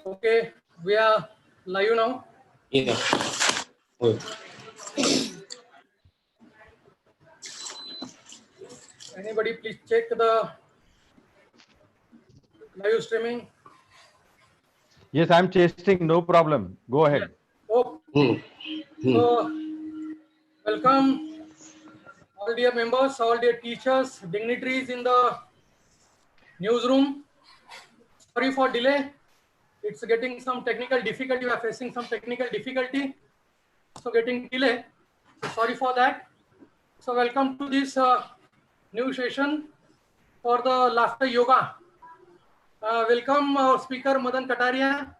Okay, we are live now. Yeah. Oh. Anybody please check the live streaming. Yes, I'm testing. No problem. Go ahead. Oh, so welcome all dear members, all dear teachers, dignitaries in the newsroom. Sorry for delay. It's getting some technical difficulty. We are facing some technical difficulty. So getting delay. So sorry for that. So welcome to this new session for the laughter yoga. Welcome our speaker Madan Kataria.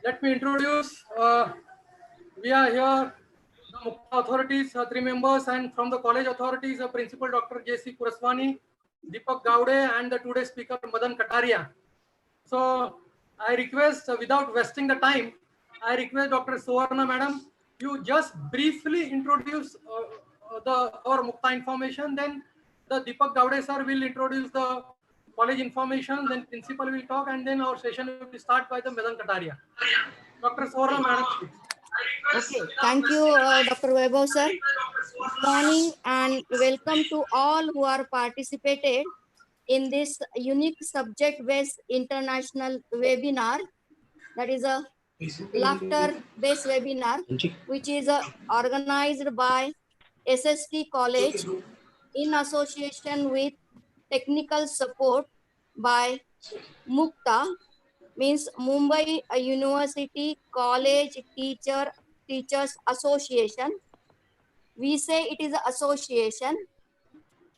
Let me introduce. We are here, the Mukta authorities, 3 members, and from the college authorities, Principal Dr. J.C. Kuraswani, Deepak Gowde, and the today's speaker Madan Kataria. So I request, without wasting the time, I request Dr. Suvarna Madam, you just briefly introduce our Mukta information. Then the Deepak Gowde sir will introduce the college information. Then principal will talk, and then our session will start by the Madan Kataria. Dr. Suvarna Madam, please. Okay, thank you, Dr. Vaibhav sir. Good morning and welcome to all who are participated in this unique subject-based international webinar. That is a laughter-based webinar, which is organized by SST College in association with technical support by Mukta, means Mumbai University College Teachers Association. We say it is an association.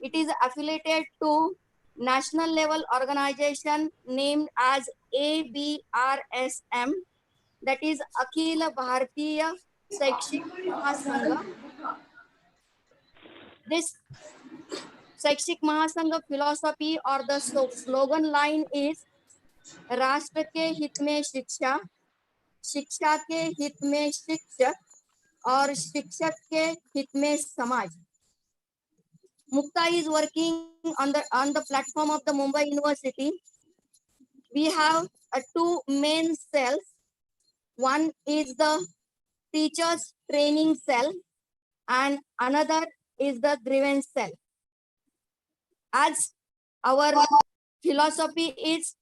It is affiliated to national level organization named as ABRSM, that is Akhila Bharatiya Shikshak Mahasangha. This Shikshak Mahasangha philosophy or the slogan line is राष्ट्र के हित में शिक्षा, शिक्षा के हित में शिक्षक और शिक्षक के हित में समाज. Mukta is working on the platform of the Mumbai University. We have two main cells. One is the teachers training cell and another is the grievance cell. As our philosophy is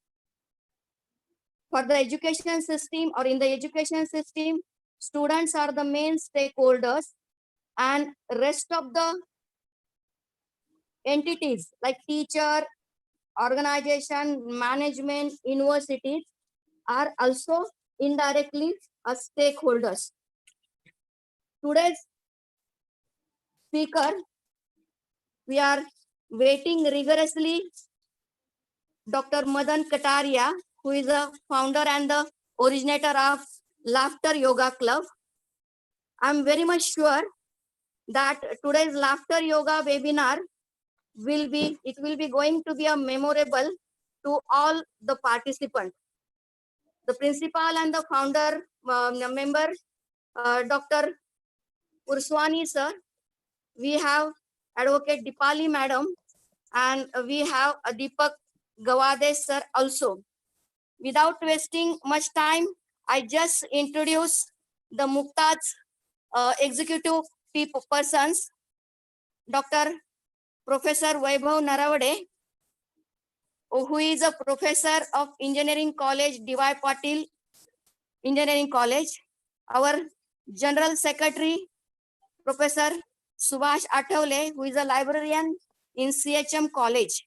for the education system, or in the education system, students are the main stakeholders and rest of the entities like teacher, organization, management, universities are also indirectly as stakeholders. Today's speaker, we are waiting rigorously Dr. Madan Kataria, who is the founder and the originator of Laughter Yoga Club. I'm very much sure that today's Laughter Yoga webinar will be going to be a memorable to all the participants. The principal and the founder member, Dr. Kuraswani sir, we have Advocate Dipali madam, and we have Deepak Gowde sir also. Without wasting much time, I just introduce the Mukta's executive persons, Dr. Professor Vaibhav Naravade, who is a professor of Engineering College, D.Y. Patil Engineering College. Our General Secretary, Professor Subhash Athavale, who is a librarian in CHM College.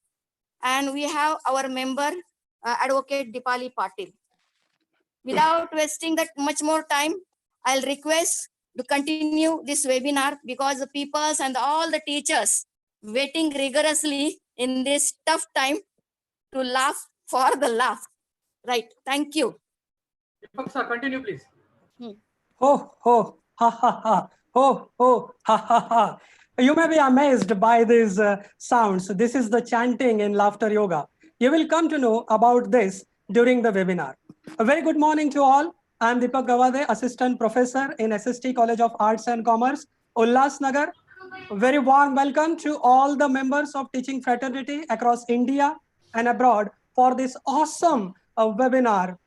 And we have our member, Advocate Dipali Patil. Without wasting that much more time, I'll request to continue this webinar because the peoples and all the teachers waiting rigorously in this tough time to laugh for the laugh. Right. Thank you. Deepak sir, continue please. Ho, ho, ha, ha, ha. Ho, ho, ha, ha, ha. You may be amazed by these sounds. This is the chanting in laughter yoga. You will come to know about this during the webinar. A very good morning to all. I am Deepak Gowde, Assistant Professor in SST College of Arts and Commerce, Ulhasnagar. Very warm welcome to all the members of teaching fraternity across India and abroad for this awesome webinar,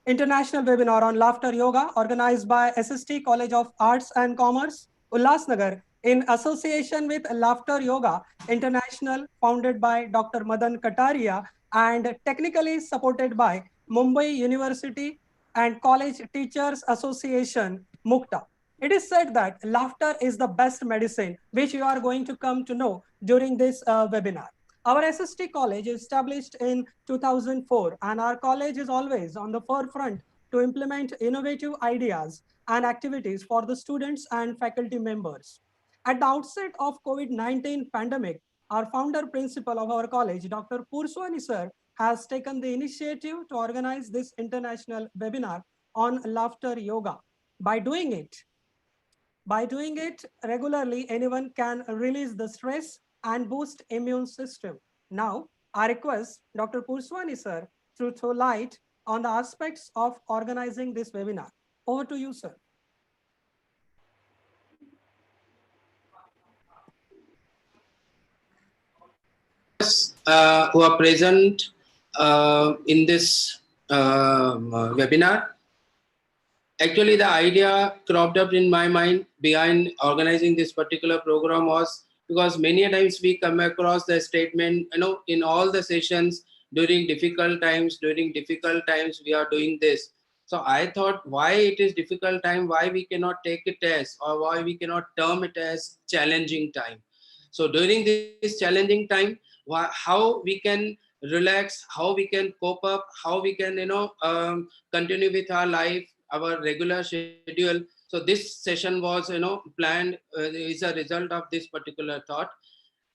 international webinar on laughter yoga organized by SST College of Arts and Commerce, Ulhasnagar, in association with Laughter Yoga International, founded by Dr. Madan Kataria and technically supported by Mumbai University and College Teachers Association, Mukta. It is said that laughter is the best medicine, which you are going to come to know during this webinar. Our SST college is established in 2004, and our college is always on the forefront to implement innovative ideas and activities for the students and faculty members. At the outset of COVID-19 pandemic, our founder principal of our college, Dr. Purswani sir, has taken the initiative to organize this international webinar on laughter yoga. By doing it regularly, anyone can release the stress and boost immune system. Now, I request Dr. Purswani sir to throw light on the aspects of organizing this webinar. Over to you, sir. Who are present in this webinar. Actually, the idea cropped up in my mind behind organizing this particular program was because many times we come across the statement, in all the sessions during difficult times we are doing this. So I thought, why it is difficult time, why we cannot take it as, or why we cannot term it as challenging time. So during this challenging time, how we can relax, how we can cope up, how we can continue with our life, our regular schedule. So this session was planned is a result of this particular thought,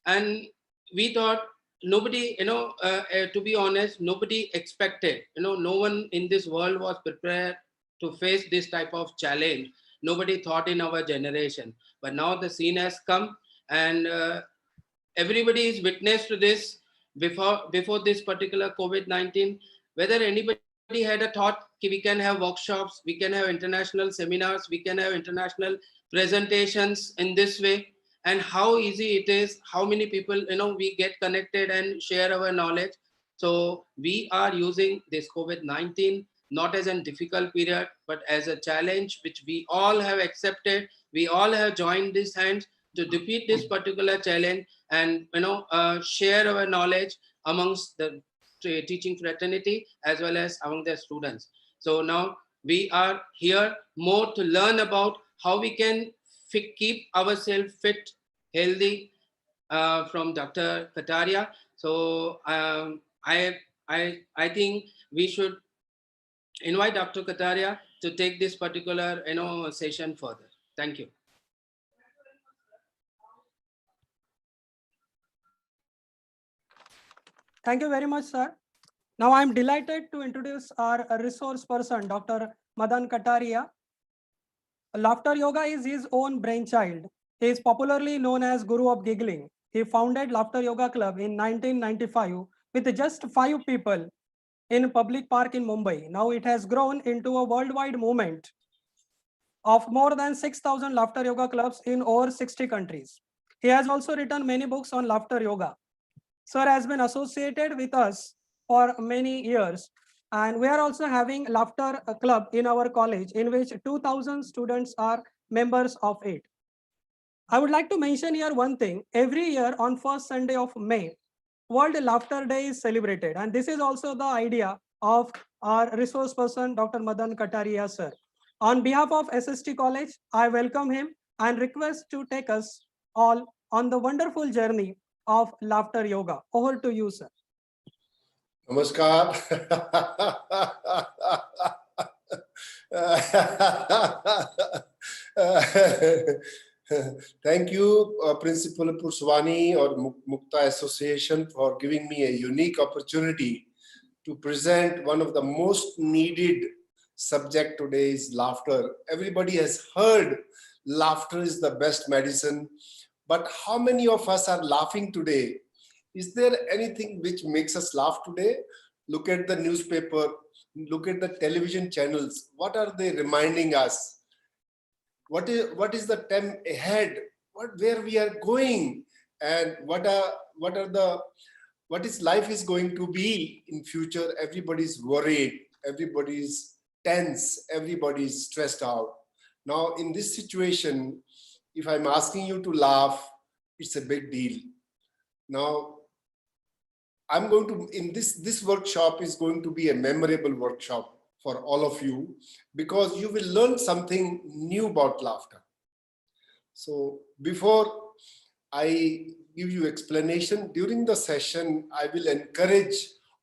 and we thought nobody to be honest, nobody expected, no one in this world was prepared to face this type of challenge. Nobody thought in our generation, but now the scene has come, and everybody is witness to this. Before this particular COVID-19, whether anybody had a thought we can have workshops, we can have international seminars, we can have international presentations in this way, and how easy it is, how many people we get connected and share our knowledge. So we are using this COVID-19 not as a difficult period, but as a challenge which we all have accepted. We all have joined these hands to defeat this particular challenge and share our knowledge amongst the teaching fraternity as well as among the students. So now we are here more to learn about how we can keep ourselves fit, healthy from Dr. Kataria. So I think we should invite Dr. Kataria to take this particular session further. Thank you. Thank you very much, sir. Now I'm delighted to introduce our resource person, Dr. Madan Kataria. Laughter yoga is his own brainchild. He is popularly known as Guru of Giggling. He founded Laughter Yoga Club in 1995 with just 5 people in a public park in Mumbai. Now it has grown into a worldwide movement of more than 6,000 laughter yoga clubs in over 60 countries. He has also written many books on laughter yoga. Sir has been associated with us for many years, and we are also having laughter club in our college in which 2,000 students are members of it. I would like to mention here one thing. Every year on first Sunday of May, World Laughter Day is celebrated, and this is also the idea of our resource person, Dr. Madan Kataria sir. On behalf of SST College, I welcome him and request to take us all on the wonderful journey of laughter yoga. Over to you, sir. Namaskar. Thank you, Principal Purswani or Mukta Association for giving me a unique opportunity to present one of the most needed subject today is laughter. Everybody has heard laughter is the best medicine, but how many of us are laughing today? Is there anything which makes us laugh today? Look at the newspaper, look at the television channels. What are they reminding us? What is the time ahead where we are going, and what is life is going to be in future. Everybody's worried, everybody's tense, everybody's stressed out. Now in this situation, if I'm asking you to laugh, it's a big deal. Now I'm going to, in this workshop is going to be a memorable workshop for all of you, because you will learn something new about laughter. So before I give you explanation, during the session, I will encourage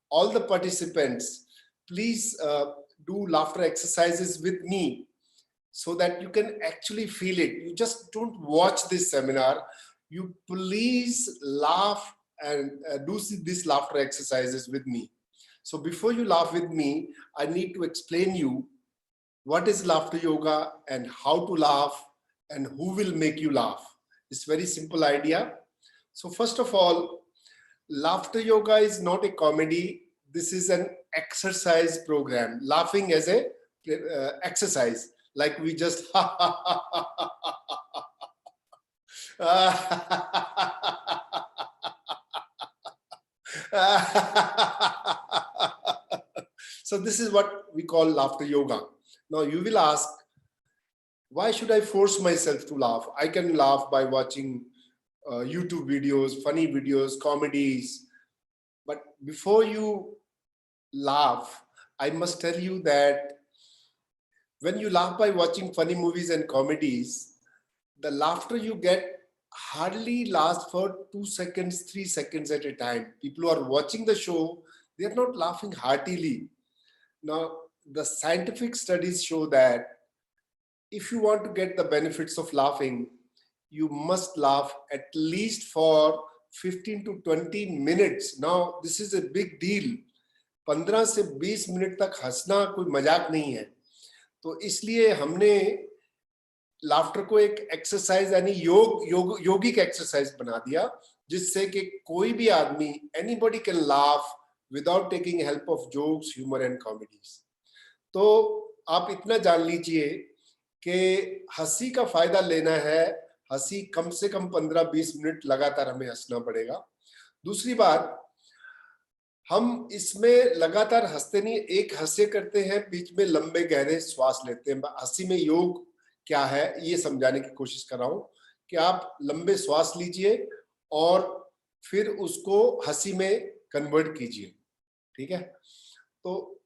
all the participants, please do laughter exercises with me so that you can actually feel it. You just don't watch this seminar. You please laugh and do these laughter exercises with me. So before you laugh with me, I need to explain you what is laughter yoga and how to laugh and who will make you laugh. It's very simple idea. So first of all, laughter yoga is not a comedy. This is an exercise program. Laughing as a exercise, like we just so this is what we call laughter yoga. Now you will ask, why should I force myself to laugh? I can laugh by watching YouTube videos, funny videos, comedies. But before you laugh, I must tell you that when you laugh by watching funny movies and comedies, the laughter you get hardly lasts for 2 seconds, 3 seconds at a time. People who are watching the show, they are not laughing heartily. Now, the scientific studies show that if you want to get the benefits of laughing, you must laugh at least for 15 to 20 minutes. Now, this is a big deal. 15 से 20 minute तक हंसना कोई मजाक नहीं है. तो इसलिए हमने लाफ्टर को एक एक्सरसाइज यानी योगिक एक्सरसाइज बना दिया, जिससे कि कोई भी आदमी, anybody can laugh without taking help of jokes, humour and comedies. तो आप इतना जान लीजिए कि हंसी का फायदा लेना है, हंसी कम से कम 15-20 मिनट लगातार हमें हंसना पड़ेगा. दूसरी बात, हम इसमें लगातार हंसते नहीं, एक हंसे करते हैं, बीच में लंबे गहरे श्वास लेते हैं. हंसी में योग क्या है ये समझाने की कोशिश कर रहा हूं कि आप लंबे श्वास लीजिए और फिर उसको हंसी में कन्वर्ट कीजिए. ठीक है, तो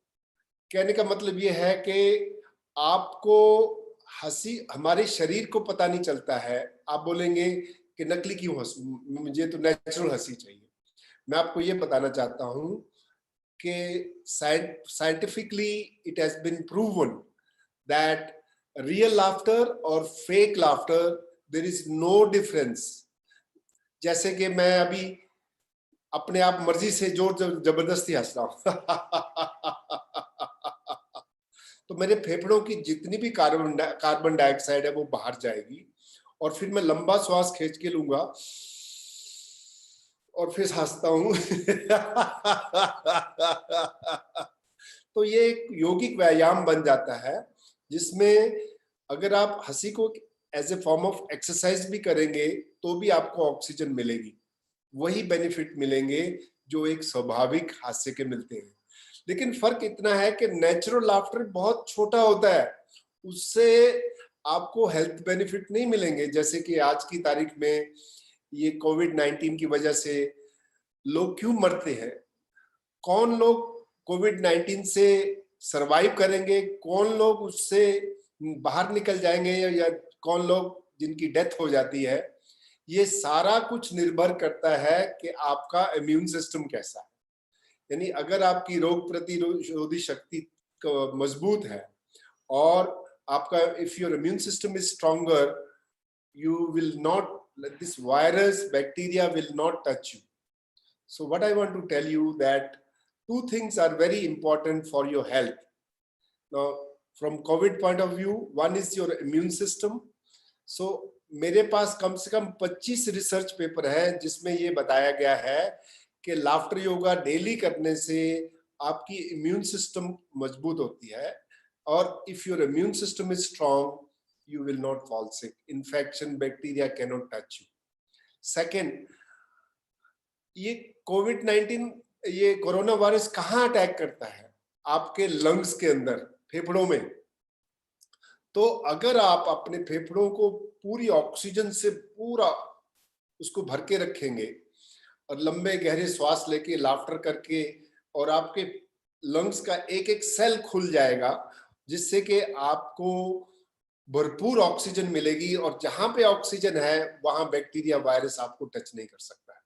कहने का मतलब ये है कि आपको हंसी, हमारे शरीर को पता नहीं चलता है. आप बोलेंगे कि नकली क्यों हंसूं, मुझे तो नेचुरल हंसी चाहिए. मैं आपको ये बताना चाहता हूं कि scientifically it has been proven that real laughter और fake laughter, there is no difference. जैसे कि मैं अभी अपने आप मर्जी से जोर जबरदस्ती हंस रहा हूं तो मेरे फेफड़ों की जितनी भी कार्बन डाइऑक्साइड है वो बाहर जाएगी, और फिर मैं लंबा श्वास खींच के लूंगा और फिर हंसता हूं तो ये एक यौगिक व्यायाम बन जाता है, जिसमें अगर आप हंसी को as a form of exercise भी करेंगे तो भी आपको ऑक्सीजन मिलेगी, वही बेनिफिट मिलेंगे जो एक स्वाभाविक हास्य के मिलते हैं. लेकिन फर्क इतना है कि नेचुरल लाफ्टर बहुत छोटा होता है, उससे आपको हेल्थ बेनिफिट नहीं मिलेंगे. जैसे कि आज की तारीख में ये कोविड-19 की वजह से लोग क्यों मरते हैं, कौन लोग कोविड-19 से सरवाइव करेंगे, कौन लोग उससे बाहर निकल जाएंगे, या कौन लोग जिनकी डेथ हो जाती है, ये सारा कुछ निर्भर करता है कि आपका इम्यून सिस्टम कैसा है. यानी अगर आपकी रोग प्रतिरोधी शक्ति मजबूत है और आपका, if your immune system is stronger, you will not, this virus, bacteria will not touch you. So what I want to tell you that two things are very important for your health. Now, from COVID point of view, one is your immune system. So मेरे पास कम से कम 25 research paper है जिसमें ये बताया गया है कि laughter yoga daily करने से आपकी इम्यून सिस्टम मजबूत होती है, और if your immune system is strong, you will not fall sick. Infection, bacteria cannot touch you. Second, ये कोविड-19, ये कोरोना वायरस कहाँ अटैक करता है? आपके लंग्स के अंदर, फेफड़ों में। तो अगर आप अपने फेफड़ों को पूरी ऑक्सीजन से पूरा उसको भर के रखेंगे और लंबे गहरे श्वास लेके, लाफ्टर करके, और आपके लंग्स का एक एक सेल खुल जाएगा, जिससे कि आपको भरपूर ऑक्सीजन मिलेगी, और जहां पे ऑक्सीजन है वहां बैक्टीरिया, वायरस आपको टच नहीं कर सकता है।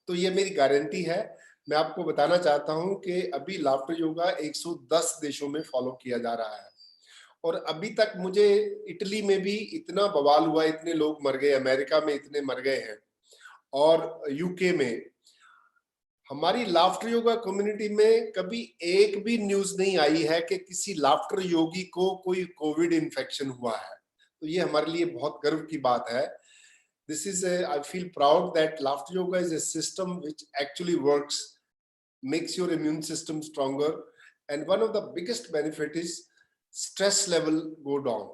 तो ये मेरी गारंटी है। मैं आपको बताना चाहता हूं कि अभी लाफ्टर योगा 110 देशों में फॉलो किया जा रहा है, और अभी तक मुझे इटली में भी इतना बवाल हुआ, इतने लोग मर गए, अमेरिका में इतने मर गए हैं, और यूके में। हमारी लाफ्टर योगा कम्युनिटी में कभी एक भी न्यूज नहीं आई है कि किसी लाफ्टर योगी को कोई कोविड इन्फेक्शन हुआ है। तो ये हमारे लिए बहुत गर्व की बात है। This is I feel proud that laughter yoga is a system which actually works, makes your immune system stronger, and one of the biggest benefit is stress level go down.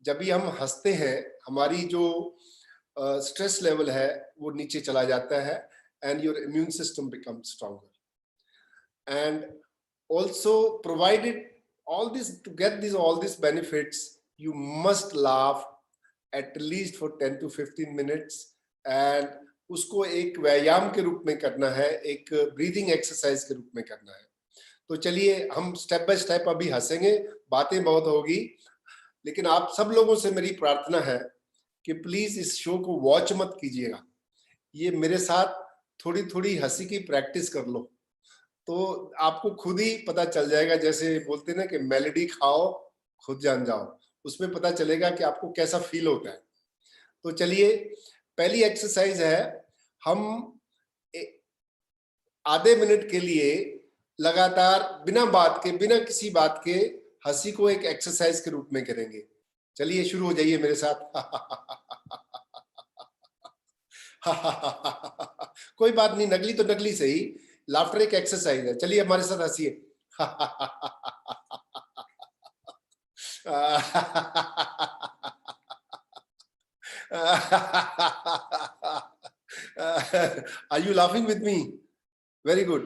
जब भी हम हंसते हैं, हमारी जो स्ट्रेस लेवल है वो नीचे चला जाता है, and your immune system becomes stronger. And also, provided all this, to get all these benefits, you must laugh at least for 10 to 15 minutes, and उसको एक व्यायाम के रूप में करना है, एक ब्रीदिंग एक्सरसाइज के रूप में करना है। तो चलिए हम स्टेप बाय स्टेप अभी हंसेंगे, बातें बहुत होगी, लेकिन आप सब लोगों से मेरी प्रार्थना है कि प्लीज इस शो को वॉच मत कीजिएगा। ये मेरे साथ थोड़ी थोड़ी हंसी की प्रैक्टिस कर लो, तो आपको खुद ही पता चल जाएगा। जैसे बोलते ना कि मेलोडी खाओ खुद जान जाओ, उसमें पता चलेगा कि आपको कैसा फील होता है। तो चलिए, पहली एक्सरसाइज है, हम आधे मिनट के लिए लगातार बिना बात के, बिना किसी बात के हंसी को एक एक्सरसाइज के रूप में करेंगे। चलिए शुरू हो जाइए मेरे साथ। कोई बात नहीं, नकली तो नकली सही, लाफ्टर एक एक्सरसाइज है। चलिए हमारे साथ हंसिए। Are you laughing with me? Very good.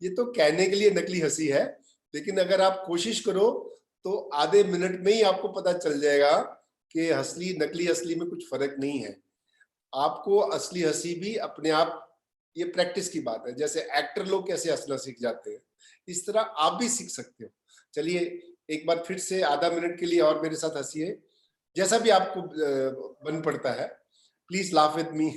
ये तो कहने के लिए नकली हंसी है, लेकिन अगर आप कोशिश करो तो आधे मिनट में ही आपको पता चल जाएगा कि असली नकली असली में कुछ फर्क नहीं है। आपको असली हंसी भी अपने आप, ये प्रैक्टिस की बात है। जैसे एक्टर लोग कैसे हंसना सीख जाते हैं, इस तरह आप भी सीख सकते हो। चलिए एक बार फिर से आधा मिनट के लिए और मेरे साथ हंसिए, जैसा भी आपको बन पड़ता है। Please laugh with me.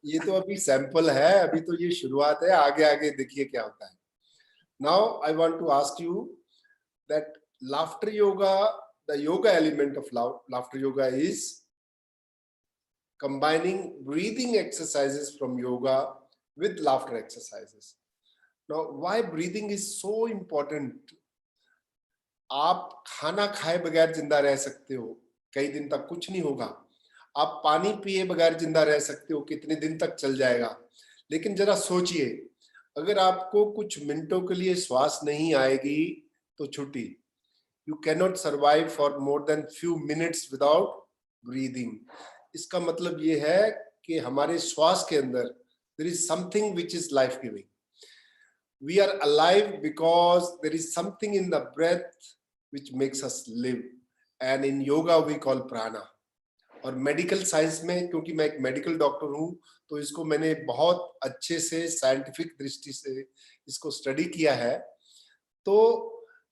ये तो अभी सैंपल है, अभी तो ये शुरुआत है, आगे आगे देखिए क्या होता है। Now I want to ask you that laughter yoga, the yoga element of laughter yoga is combining breathing exercises from yoga with laughter exercises. Now why breathing is so important? आप खाना खाए बगैर जिंदा रह सकते हो, कई दिन तक कुछ नहीं होगा। आप पानी पिए बगैर जिंदा रह सकते हो, कितने दिन तक चल जाएगा। लेकिन जरा सोचिए, अगर आपको कुछ मिनटों के लिए श्वास नहीं आएगी तो छुट्टी। You can not survive for more than few minutes without breathing. इसका मतलब ये है कि हमारे श्वास के अंदर there is something which is life giving. We are alive because there is something in the breath which makes us live, and in yoga we call prana. और मेडिकल साइंस में, क्योंकि मैं एक मेडिकल डॉक्टर हूं, तो इसको मैंने बहुत अच्छे से साइंटिफिक दृष्टि से इसको स्टडी किया है। तो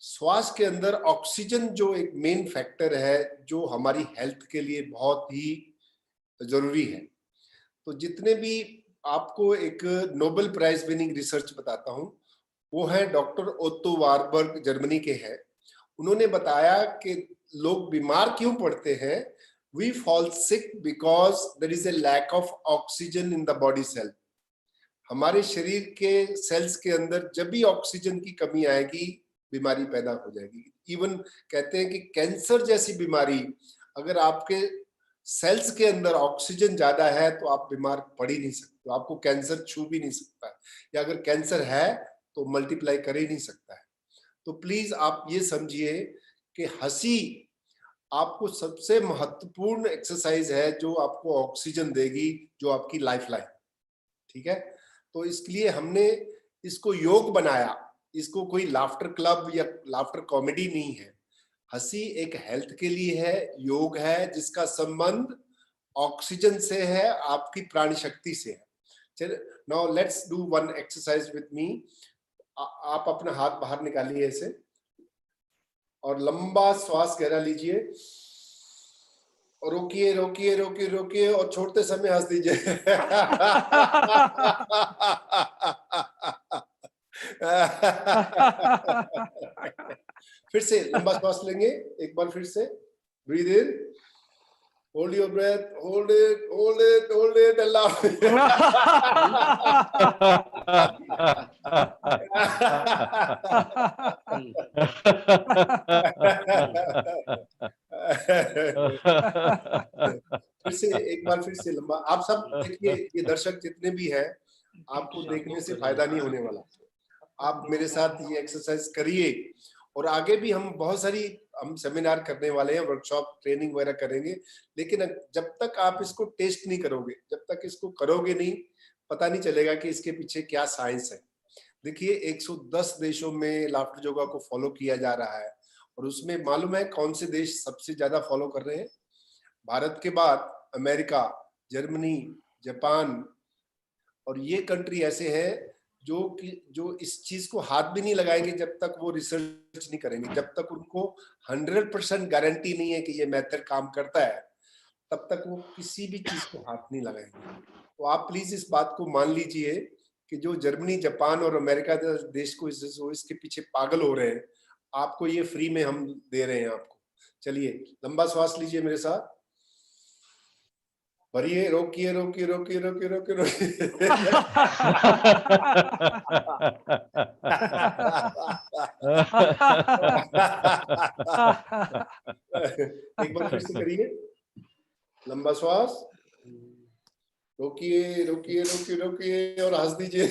श्वास के अंदर ऑक्सीजन जो एक मेन फैक्टर है जो हमारी हेल्थ के लिए बहुत ही जरूरी है। तो जितने भी आपको एक नोबेल प्राइज विनिंग रिसर्च बताता हूं, वो है डॉक्टर ओत्तो वारबर्ग, जर्मनी के हैं। उन्होंने बताया कि लोग बीमार क्यों पड़ते हैं। We fall sick because there is a lack of oxygen in the body cell. हमारे शरीर के सेल्स के अंदर जब भी ऑक्सीजन की कमी आएगी, बीमारी पैदा हो जाएगी। इवन कहते हैं कि कैंसर जैसी बीमारी, अगर आपके सेल्स के अंदर ऑक्सीजन ज्यादा है तो आप बीमार पड़ ही नहीं सकते, आपको कैंसर छू भी नहीं सकता है, या अगर कैंसर है तो मल्टीप्लाई कर ही नहीं सकता है। तो प्लीज आप ये समझिए कि हंसी आपको सबसे महत्वपूर्ण एक्सरसाइज है जो आपको ऑक्सीजन देगी, जो आपकी लाइफ लाइन। ठीक है, तो इसलिए हमने इसको योग बनाया। इसको कोई लाफ्टर क्लब या लाफ्टर कॉमेडी नहीं है। हंसी एक हेल्थ के लिए है, योग है जिसका संबंध ऑक्सीजन से है, आपकी प्राण शक्ति से है। चलिए, now let's do one exercise with me. आप अपना हाथ बाहर निकालिए ऐसे और लंबा श्वास गहरा लीजिए और रोकिए रोकिए रोकिए रोकिए और छोड़ते समय हंस दीजिए। फिर से लंबा श्वास लेंगे एक बार, फिर से breathe in, hold your breath, hold it hold it hold it, Allah. फिर से एक बार, फिर से लंबा। आप सब देखिए, ये दर्शक जितने भी हैं, आपको देखने से फायदा नहीं होने वाला। आप मेरे साथ ये एक्सरसाइज करिए और आगे भी हम बहुत सारी सेमिनार करने वाले हैं, वर्कशॉप ट्रेनिंग वगैरह करेंगे। लेकिन जब तक आप इसको टेस्ट नहीं करोगे, जब तक इसको करोगे नहीं, पता नहीं चलेगा कि इसके पीछे क्या साइंस है। देखिए 110 देशों में लाफ्टर योगा को फॉलो किया जा रहा है और उसमें मालूम है कौन से देश सबसे ज्यादा फॉलो कर रहे हैं? भारत के बाद अमेरिका, जर्मनी, जापान, और ये कंट्री ऐसे है जो इस चीज को हाथ भी नहीं लगाएंगे जब तक वो रिसर्च नहीं करेंगे। जब तक उनको 100% गारंटी नहीं है कि ये मेथड काम करता है, तब तक वो किसी भी चीज को हाथ नहीं लगाएंगे। तो आप प्लीज इस बात को मान लीजिए कि जो जर्मनी, जापान और अमेरिका देश को इसके पीछे पागल हो रहे हैं, आपको ये फ्री में हम दे रहे हैं आपको। चलिए लंबा श्वास लीजिए मेरे साथ, भरिए, रोकिए रोकिए रोकिए रोकिए रोकिए रोकिए। एक बार फिर से करिए, लंबा श्वास, रोकिए रोकिए रोकिए रोकिए और हंस दीजिए।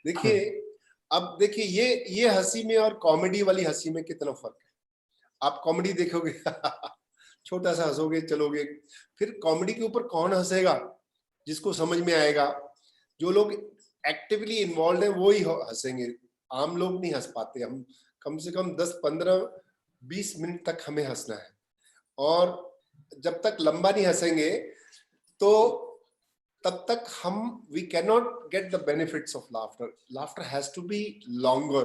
देखिए, अब देखिए ये हंसी में और कॉमेडी वाली हंसी में कितना फर्क है। आप कॉमेडी देखोगे, छोटा सा हंसोगे, चलोगे। फिर कॉमेडी के ऊपर कौन हंसेगा? जिसको समझ में आएगा। जो लोग एक्टिवली इन्वॉल्व है वो ही हंसेंगे, आम लोग नहीं हंस पाते। हम कम से कम 10, 15, 20 मिनट तक हमें हंसना है, और जब तक लंबा नहीं हंसेंगे तो तब तक हम we cannot get the benefits of laughter. Laughter has to be longer,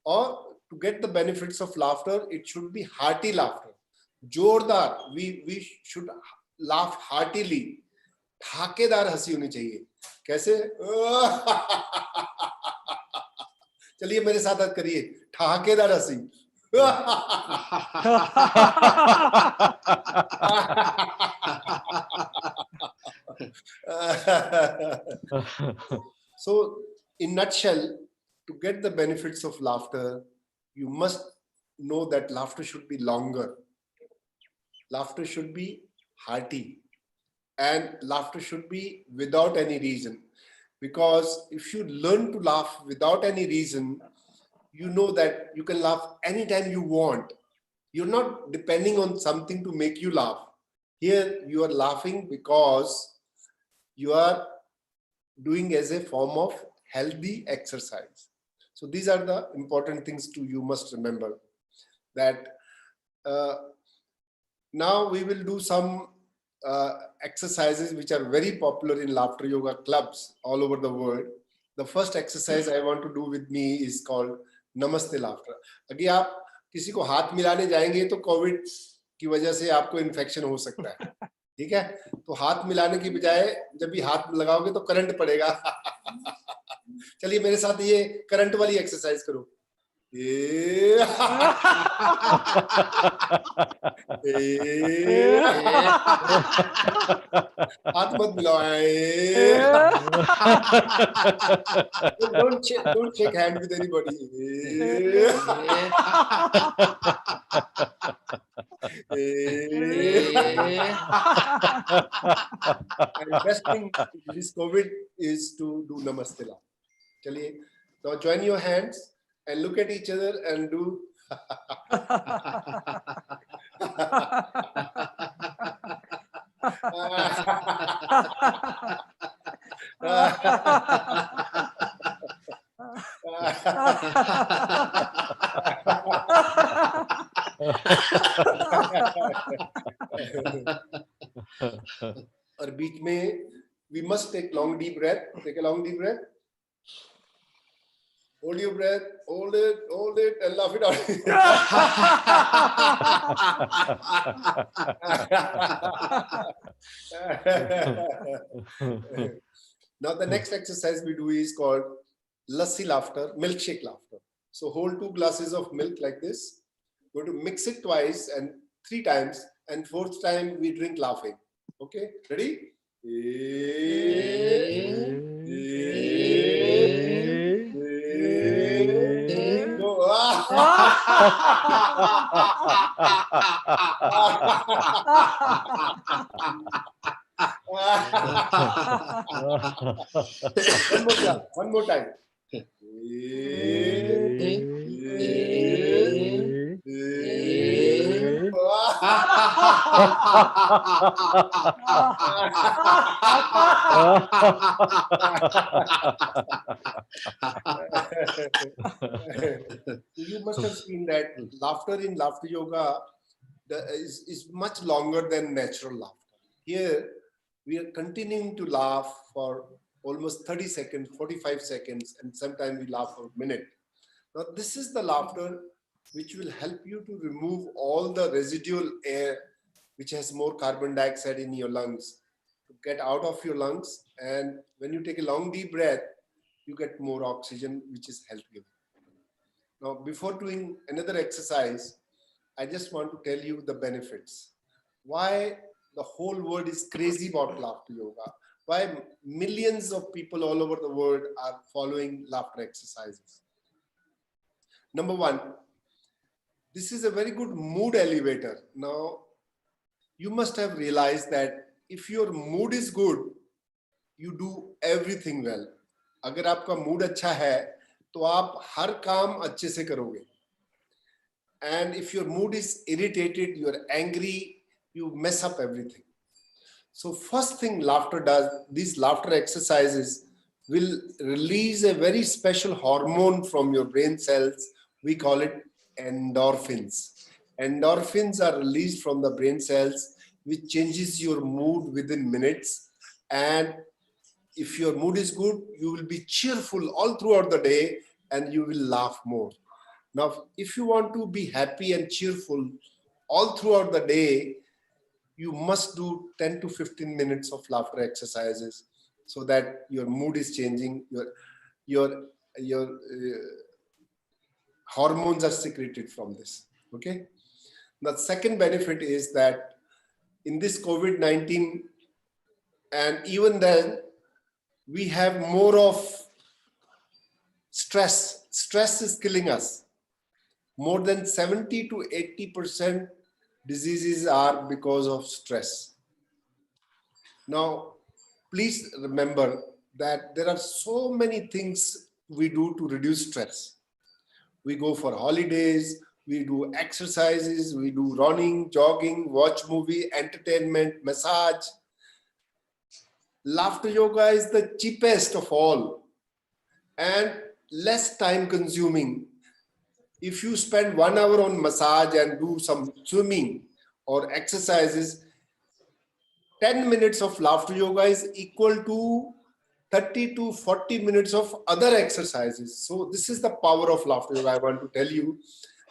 or to get the benefits of laughter it should be hearty laughter, जोरदार। we should laugh heartily, ठाकेदार हंसी होनी चाहिए। कैसे? चलिए मेरे साथ करिए, ठाकेदार हंसी। So in nutshell, to get the benefits of laughter, you must know that laughter should be longer, laughter should be hearty, and laughter should be without any reason. Because if you learn to laugh without any reason, you know that you can laugh anytime you want. You're not depending on something to make you laugh. Here you are laughing because you are doing as a form of healthy exercise. So these are the important things you must remember, that Now we will do some exercises which are very popular in laughter yoga clubs all over the world. The first exercise I want to do with me is called Namaste Laughter. अगर आप किसी को हाथ मिलाने जाएंगे तो Covid की वजह से आपको इन्फेक्शन हो सकता है, ठीक है? तो हाथ मिलाने की बजाय जब भी हाथ लगाओगे तो करंट पड़ेगा. चलिए मेरे साथ ये करंट वाली एक्सरसाइज करो. हाथ मत मिलाओ. Don't shake hand with anybody. And best thing this COVID is to do Namaste Laughter. चलिए, now join your hands and look at each other and do. और बीच में we must take long deep breath. Take a long deep breath. Hold your breath, hold it, and laugh it out. Now the next exercise we do is called lassi laughter, milkshake laughter. So hold 2 glasses of milk like this. Going to mix it twice and 3 times, and 4th time we drink laughing. Okay, ready? One more time. You must have seen that laughter in laughter yoga is much longer than natural laughter. Here we are continuing to laugh for almost 30 seconds, 45 seconds, and sometimes we laugh for a minute. Now this is the laughter which will help you to remove all the residual air which has more carbon dioxide in your lungs, to get out of your lungs. And when you take a long deep breath, you get more oxygen, which is health giving. Now, before doing another exercise, I just want to tell you the benefits. Why the whole world is crazy about laughter yoga. Why millions of people all over the world are following laughter exercises. Number 1, this is a very good mood elevator. Now, you must have realized that if your mood is good, you do everything well. अगर आपका mood अच्छा है, तो आप हर काम अच्छे से करोगे. And if your mood is irritated, you are angry, you mess up everything. So first thing laughter does, these laughter exercises will release a very special hormone from your brain cells. We call it endorphins. Endorphins are released from the brain cells, which changes your mood within minutes. And if your mood is good, you will be cheerful all throughout the day and you will laugh more. Now, if you want to be happy and cheerful all throughout the day, you must do 10 to 15 minutes of laughter exercises so that your mood is changing, your hormones are secreted from this. Okay. The second benefit is that in this COVID-19, and even then, we have more of stress. Stress is killing us. More than 70 to 80% diseases are because of stress. Now, please remember that there are so many things we do to reduce stress. We go for holidays, we do exercises, we do running, jogging, watch movie, entertainment, massage. Laughter yoga is the cheapest of all and less time consuming. If you spend 1 hour on massage and do some swimming or exercises, 10 minutes of laughter yoga is equal to 30 to 40 minutes of other exercises. So this is the power of laughter yoga. I want to tell you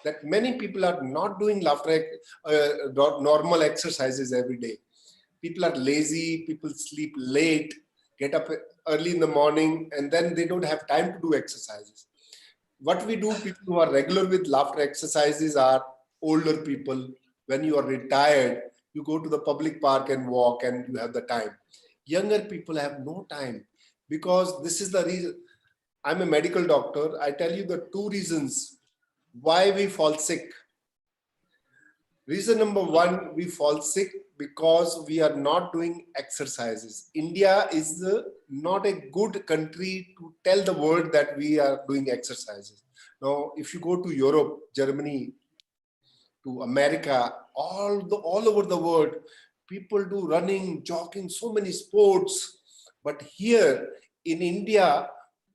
that many people are not doing normal exercises every day. People are lazy, people sleep late, get up early in the morning, and then they don't have time to do exercises. What we do, people who are regular with laughter exercises are older people. When you are retired, you go to the public park and walk and you have the time. Younger people have no time, because this is the reason. I'm a medical doctor. I tell you the two reasons why we fall sick. Reason number one, we fall sick because we are not doing exercises. India is not a good country to tell the world that we are doing exercises. Now, if you go to Europe, Germany, to America, all over the world, people do running, jogging, so many sports. But here in India,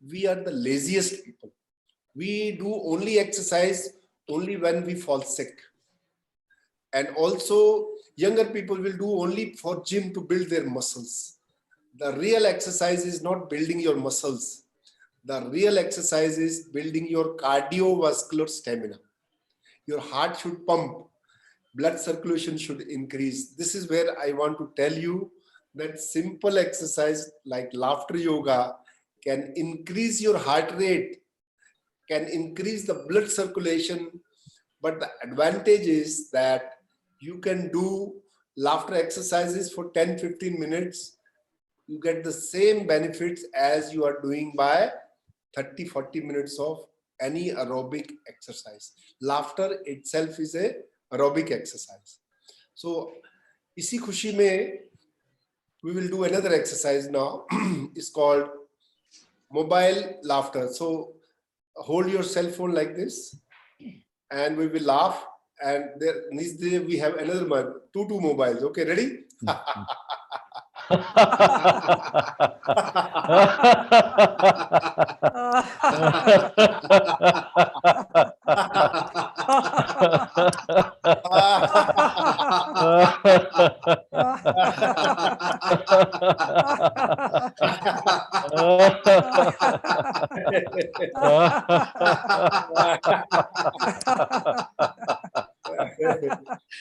we are the laziest people. We do only exercise only when we fall sick. And also, younger people will do only for gym to build their muscles. The real exercise is not building your muscles. The real exercise is building your cardiovascular stamina. Your heart should pump. Blood circulation should increase. This is where I want to tell you that simple exercise like laughter yoga can increase your heart rate, can increase the blood circulation. But the advantage is that you can do laughter exercises for 10-15 minutes. You get the same benefits as you are doing by 30-40 minutes of any aerobic exercise. Laughter itself is a aerobic exercise. So, isi khushi mein, we will do another exercise now. It's called mobile laughter. So, hold your cell phone like this, and we will laugh. And there, we have another one, two mobiles. Okay, ready?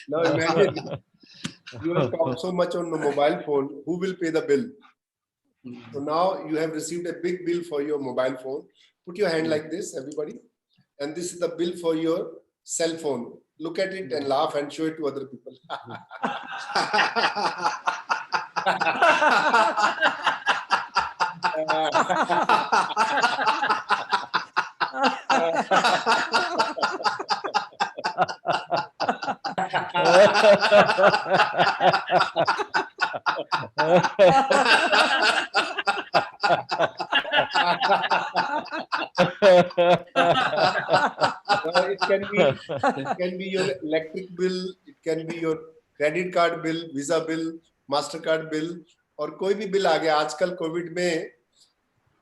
Now imagine, you have talked so much on the mobile phone. Who will pay the bill? So now you have received a big bill for your mobile phone. Put your hand like this, everybody. And this is the bill for your cell phone. Look at it and laugh and show it to other people. It can be your electric bill, it can be your credit card bill, Visa bill, Mastercard bill, और कोई भी bill आ गया आजकल Covid में.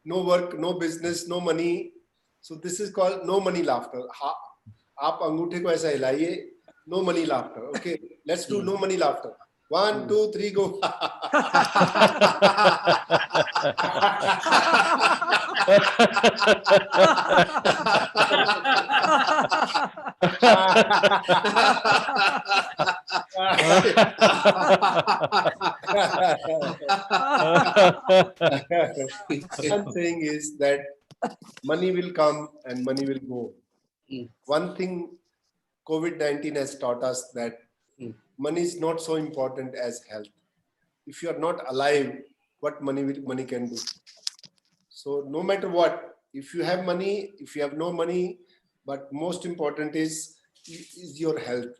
No work, no business, no money. So this is called no money laughter. आप अंगूठे को ऐसा हिलाइए. No money laughter. Okay, let's do no money laughter. 1, 2, 3, go. What I'm saying is that money will come and money will go. One thing COVID-19 has taught us that money is not so important as health. If you are not alive, what money can do? So no matter what, if you have money, if you have no money, but most important is your health.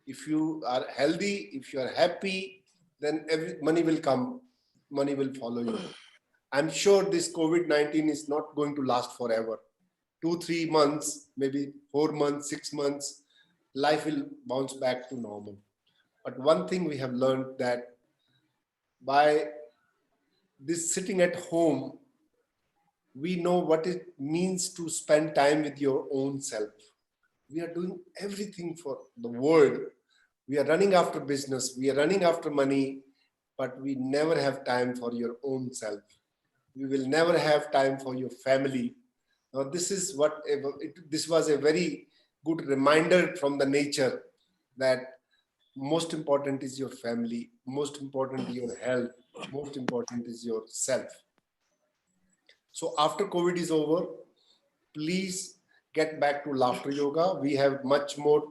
If you are healthy, if you are happy, then money will come, money will follow you. I'm sure this COVID-19 is not going to last forever. 2-3 months, maybe 4 months, 6 months, life will bounce back to normal. But one thing we have learned that by this sitting at home, we know what it means to spend time with your own self. We are doing everything for the world, We are running after business, we are running after money, but we never have time for your own self. We will never have time for your family. Now, this is what this was a very good reminder from the nature that most important is your family, most important your health, most important is yourself. So after COVID is over, please get back to laughter yoga. We have much more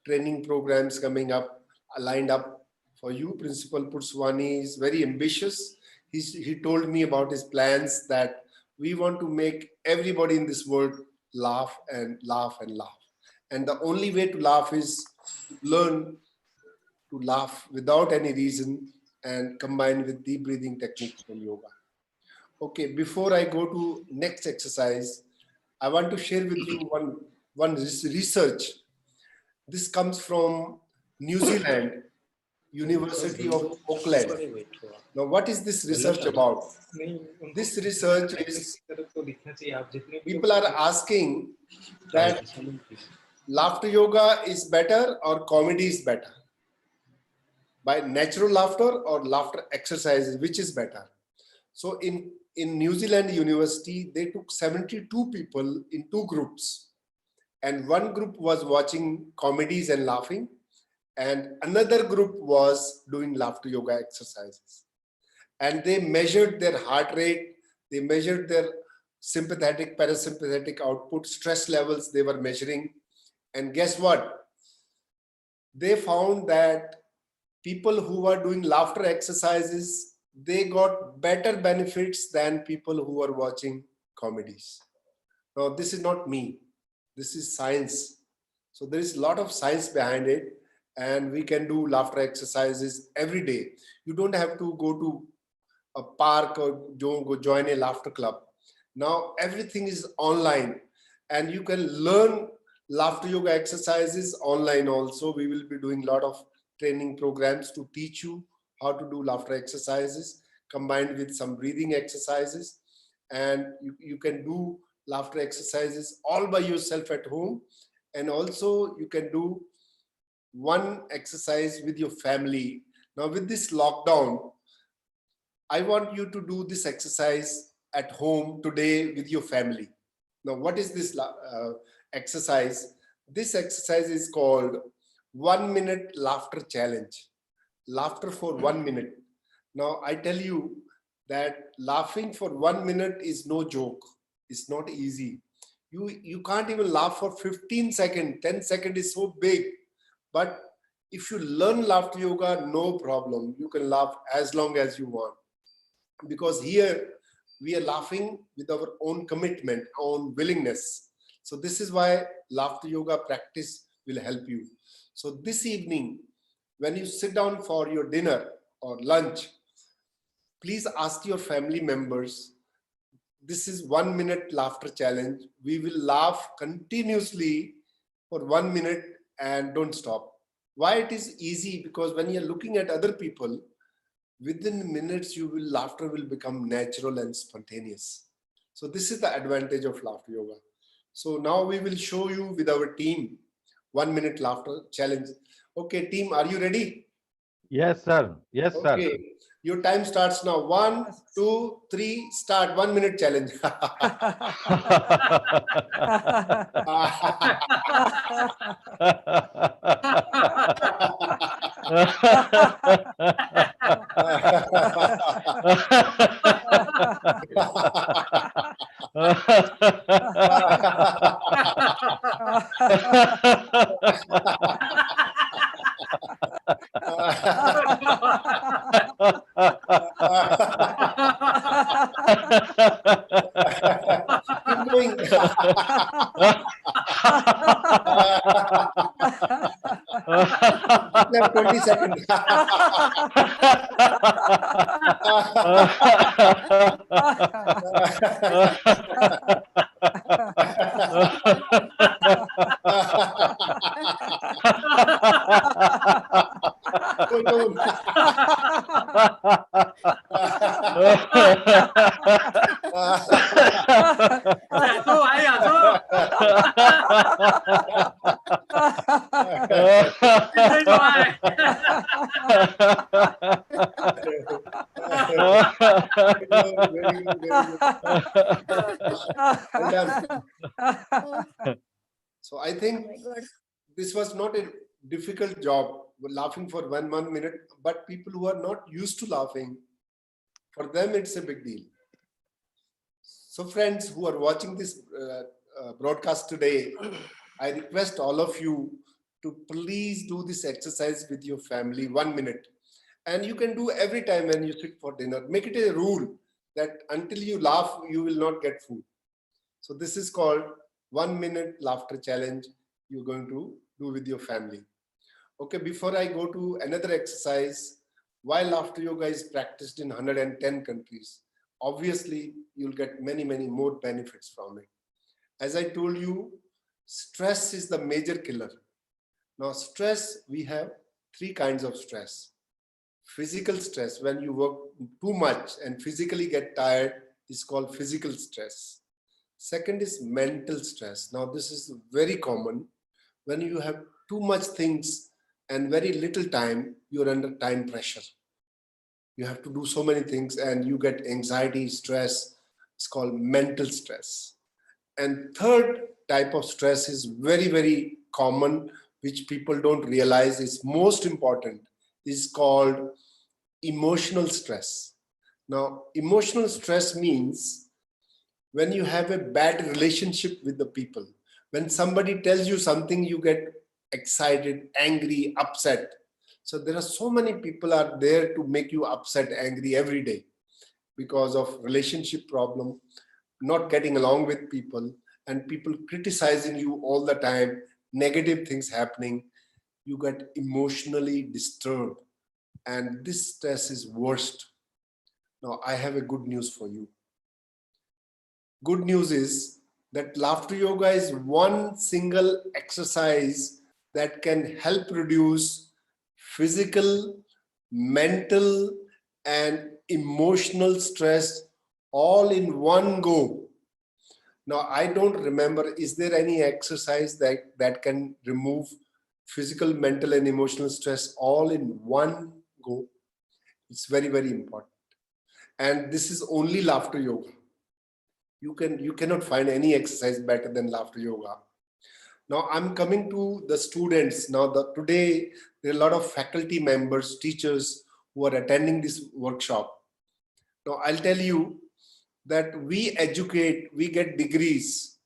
training programs coming up, lined up for you. Principal Purswani is very ambitious. He told me about his plans that we want to make everybody in this world laugh and laugh and laugh. And the only way to laugh is to learn to laugh without any reason and combine with deep breathing techniques from yoga. Okay, before I go to next exercise, I want to share with you one research. This comes from New Zealand, University of Auckland. Now, what is this research about? This research is, people are asking that laughter yoga is better or comedy is better? By natural laughter or laughter exercises, which is better? So in New Zealand University, they took 72 people in two groups, and one group was watching comedies and laughing, and another group was doing laughter yoga exercises. And they measured their heart rate, they measured their sympathetic, parasympathetic output, stress levels they were measuring. And guess what? They found that people who were doing laughter exercises, they got better benefits than people who were watching comedies. Now, this is not me. This is science. So there is a lot of science behind it, and we can do laughter exercises every day. You don't have to go to a park or go join a laughter club. Now, everything is online, and you can learn laughter yoga exercises online also. We will be doing a lot of training programs to teach you how to do laughter exercises combined with some breathing exercises. And you can do laughter exercises all by yourself at home. And also you can do one exercise with your family. Now with this lockdown, I want you to do this exercise at home today with your family. Now, what is this exercise? This exercise is called 1 minute laughter challenge. Laughter for 1 minute. Now, I tell you that laughing for 1 minute is no joke. It's not easy. You can't even laugh for 15 seconds. 10 seconds is so big. But if you learn laughter yoga, no problem. You can laugh as long as you want. Because here we are laughing with our own commitment, own willingness. So this is why laughter yoga practice will help you. So this evening, when you sit down for your dinner or lunch, please ask your family members, this is 1 minute laughter challenge. We will laugh continuously for 1 minute and don't stop. Why it is easy? Because when you're looking at other people, within minutes, laughter will become natural and spontaneous. So this is the advantage of laughter yoga. So now we will show you with our team 1 minute laughter challenge. Okay, team, are you ready? Yes, sir. Yes, sir. Okay, your time starts now. 1, 2, 3, start. 1 minute challenge. Keep going. You have 20 seconds. Go. This is why. Very good, very good. Well done. So I Oh think my God. this was not a difficult job, laughing for one minute, but people who are not used to laughing, for them it's a big deal. So friends who are watching this broadcast today, I request all of you to please do this exercise with your family, 1 minute. And you can do every time when you sit for dinner. Make it a rule that until you laugh, you will not get food. So this is called 1 minute laughter challenge you're going to do with your family. Okay, before I go to another exercise, while laughter yoga is practiced in 110 countries, obviously you'll get many more benefits from it. As I told you, stress is the major killer. Now stress, we have 3 kinds of stress. Physical stress, when you work too much and physically get tired, is called physical stress. Second is mental stress. Now this is very common. When you have too much things and very little time, you're under time pressure. You have to do so many things and you get anxiety, stress. It's called mental stress. And third type of stress is very common, which people don't realize is most important, is called emotional stress. Now, emotional stress means when you have a bad relationship with the people. When somebody tells you something, you get excited, angry, upset. So there are so many people are there to make you upset, angry every day because of relationship problem, not getting along with people, and people criticizing you all the time, negative things happening. You get emotionally disturbed, and this stress is worst. Now, I have a good news for you. Good news is that laughter yoga is one single exercise that can help reduce physical, mental, and emotional stress all in one go. Now, I don't remember, is there any exercise that can remove physical, mental, and emotional stress all in one go? It's very important. And this is only laughter yoga. You cannot find any exercise better than laughter yoga. Now I'm coming to the students. Now today there are a lot of faculty members, teachers who are attending this workshop. Now I'll tell you that we educate, we get degrees,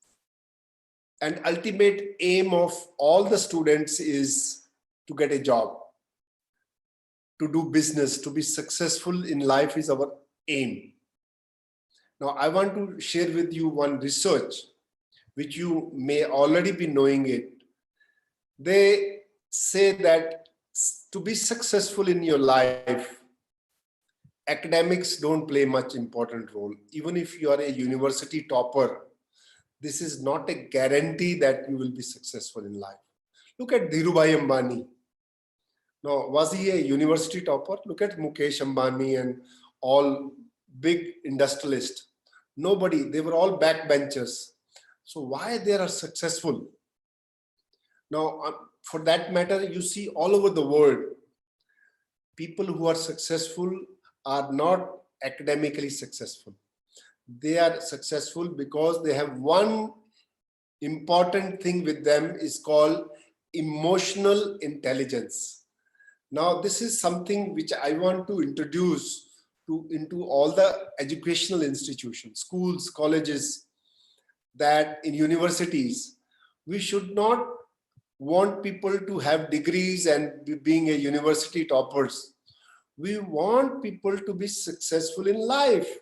and ultimate aim of all the students is to get a job, to do business, to be successful in life is our aim. Now I want to share with you one research which you may already be knowing it. They say that to be successful in your life, academics don't play much important role. Even if you are a university topper, this is not a guarantee that you will be successful in life. Look at Dhirubhai Ambani. Now, was he a university topper? Look at Mukesh Ambani and all big industrialists. Nobody, they were all backbenchers. So why they are successful? Now, for that matter, you see all over the world, people who are successful are not academically successful. They are successful because they have one important thing with them is called emotional intelligence. Now, this is something which I want to introduce into all the educational institutions, schools, colleges, that in universities, we should not want people to have degrees and being a university toppers. We want people to be successful in life.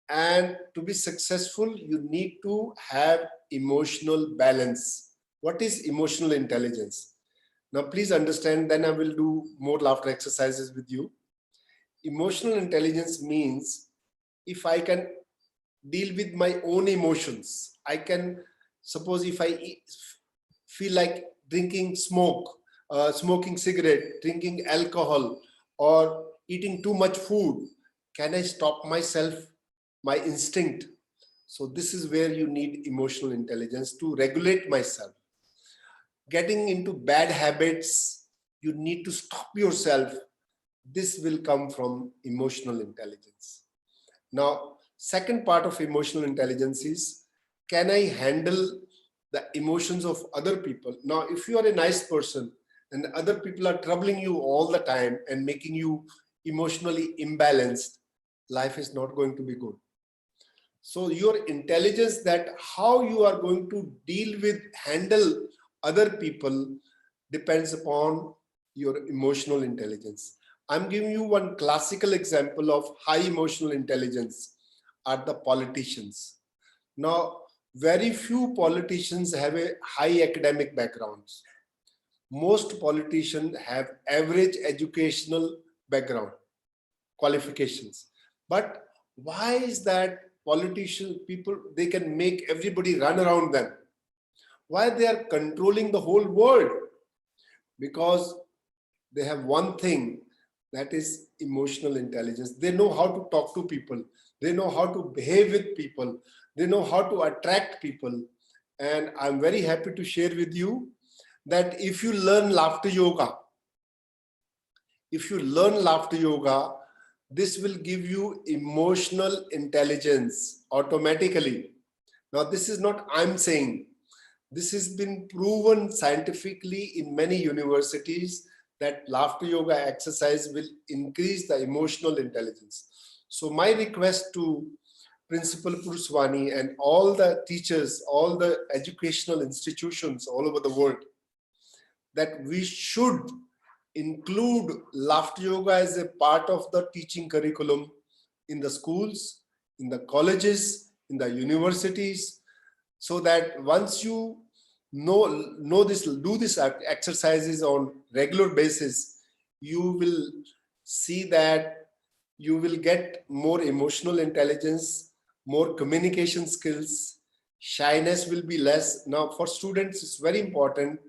And to be successful, you need to have emotional balance. What is emotional intelligence? Now, please understand, then I will do more laughter exercises with you. Emotional intelligence means if I can deal with my own emotions. I can, suppose if I feel like drinking smoking cigarette, drinking alcohol, or eating too much food, can I stop myself, my instinct? So this is where you need emotional intelligence to regulate myself. getting into bad habits, you need to stop yourself. This will come from emotional intelligence. Now, second part of emotional intelligence is, can I handle the emotions of other people? Now, if you are a nice person and other people are troubling you all the time and making you emotionally imbalanced, life is not going to be good. So your intelligence, that how you are going to deal with, handle other people, depends upon your emotional intelligence. I'm giving you one classical example of high emotional intelligence are the politicians. Now, very few politicians have a high academic backgrounds. Most politicians have average educational background, qualifications. But why is that politicians, people, they can make everybody run around them? Why they are controlling the whole world? Because they have one thing, that is emotional intelligence. They know how to talk to people. They know how to behave with people. They know how to attract people. And I'm very happy to share with you that if you learn laughter yoga, this will give you emotional intelligence automatically. Now, this is not I'm saying. This has been proven scientifically in many universities that laughter yoga exercise will increase the emotional intelligence. So my request to Principal Purswani and all the teachers, all the educational institutions all over the world, that we should include laughter yoga as a part of the teaching curriculum in the schools, in the colleges, in the universities, so that once you know this, do this exercises on regular basis, you will see that you will get more emotional intelligence, more communication skills, shyness will be less. Now, for students, it's very important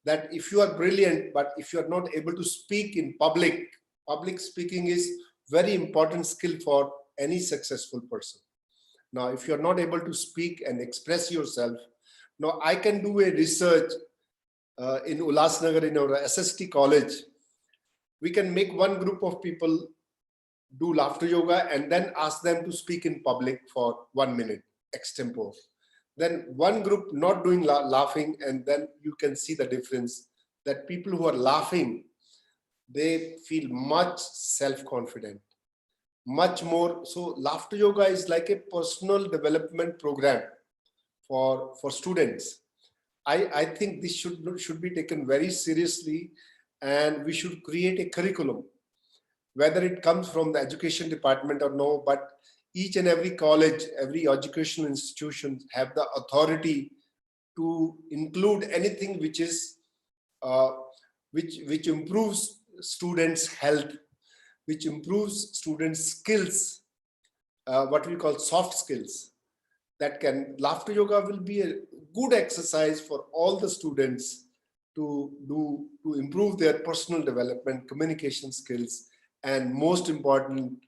that if you are brilliant, but if you are not able to speak in public speaking is very important skill for any successful person. Now, if you're not able to speak and express yourself, now I can do a research in Ulhasnagar in our SST college. We can make one group of people do laughter yoga and then ask them to speak in public for 1 minute extempore. Then one group not doing laughing, and then you can see the difference that people who are laughing, they feel much self-confident, much more. So laughter yoga is like a personal development program for students. I think this should be taken very seriously, and we should create a curriculum, whether it comes from the education department or no, but each and every college, every educational institution have the authority to include anything which is which improves students' health, which improves students' skills, what we call soft skills. That can, laughter yoga will be a good exercise for all the students to improve their personal development, communication skills, and most important,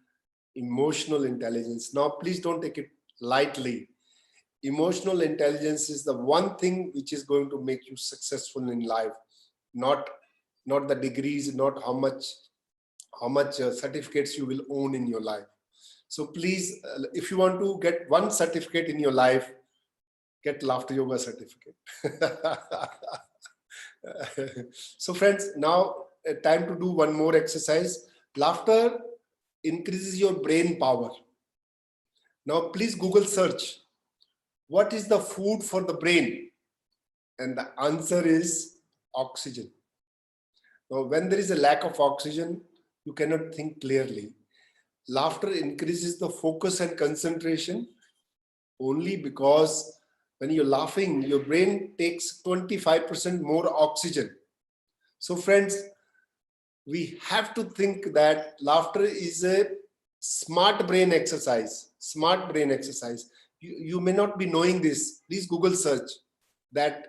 emotional intelligence. Now, please don't take it lightly. Emotional intelligence is the one thing which is going to make you successful in life, not the degrees, not how much certificates you will own in your life. So please, if you want to get one certificate in your life, get laughter yoga certificate. So friends, now time to do one more exercise. Laughter increases your brain power. Now please Google search, what is the food for the brain? And the answer is oxygen. Now when there is a lack of oxygen, you cannot think clearly. Laughter increases the focus and concentration only because when you're laughing, your brain takes 25% more oxygen. So friends, we have to think that laughter is a smart brain exercise. Smart brain exercise. You may not be knowing this. Please Google search that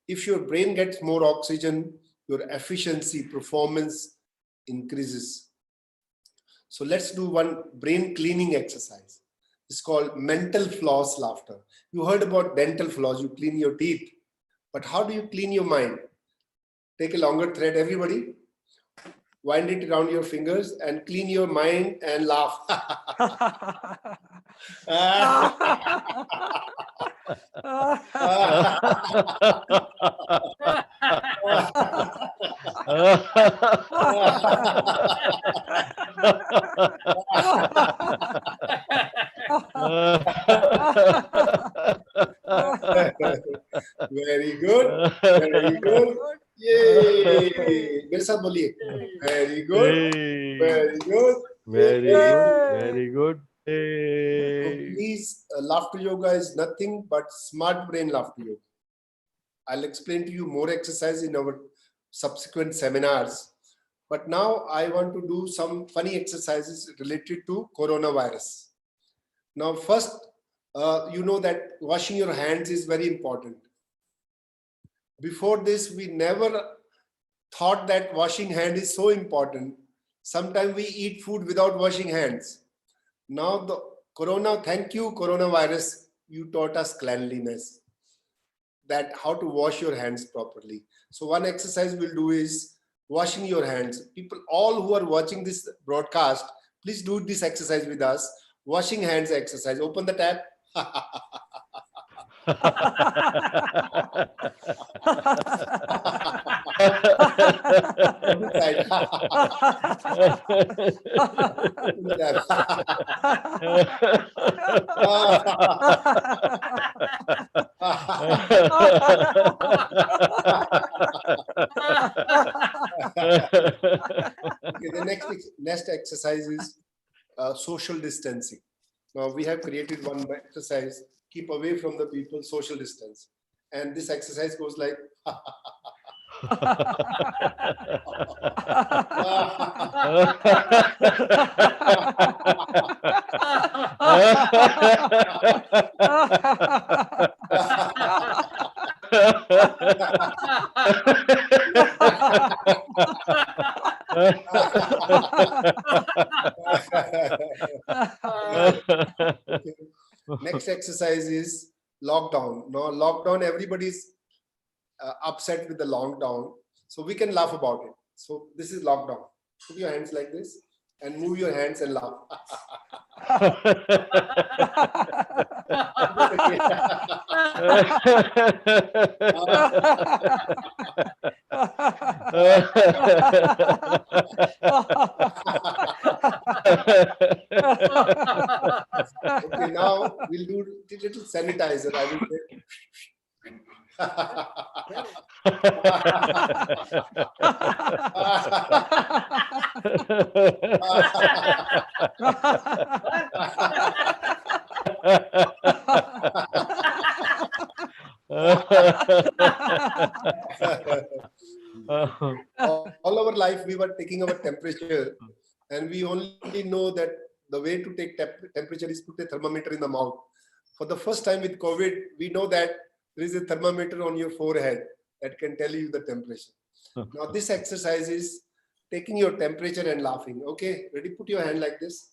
if your brain gets more oxygen, your efficiency, performance increases. So let's do one brain cleaning exercise. It's called mental floss laughter. You heard about dental floss, you clean your teeth. But how do you clean your mind? take a longer thread, everybody. Wind it around your fingers and clean your mind and laugh. Very good. Very good. Yay! मेरे साथ बोलिए. Very good. Very good. Very good. Very good. So please, laughter yoga is nothing but smart brain laughter yoga. I'll explain to you more exercise in our subsequent seminars. But now I want to do some funny exercises related to coronavirus. Now, first, you know that washing your hands is very important. Before this, we never thought that washing hand is so important. Sometimes we eat food without washing hands. Now the thank you coronavirus, you taught us cleanliness, that how to wash your hands properly. So one exercise we'll do is washing your hands. People, all who are watching this broadcast, please do this exercise with us. Washing hands exercise. Open the tap. Okay, the next exercise is social distancing. Now we have created one exercise, keep away from the people, social distance. And this exercise goes like, Next exercise is lockdown. Now, lockdown, everybody's upset with the lockdown. So we can laugh about it. So this is lockdown. Put your hands like this and move your hands and laugh. Okay, now we'll do a little sanitizer. I will take. All our life we were taking our temperature, and we only know that the way to take temperature is put a thermometer in the mouth. For the first time with COVID, we know that there is a thermometer on your forehead that can tell you the temperature. Now this exercise is taking your temperature and laughing. Okay, ready? Put your hand like this.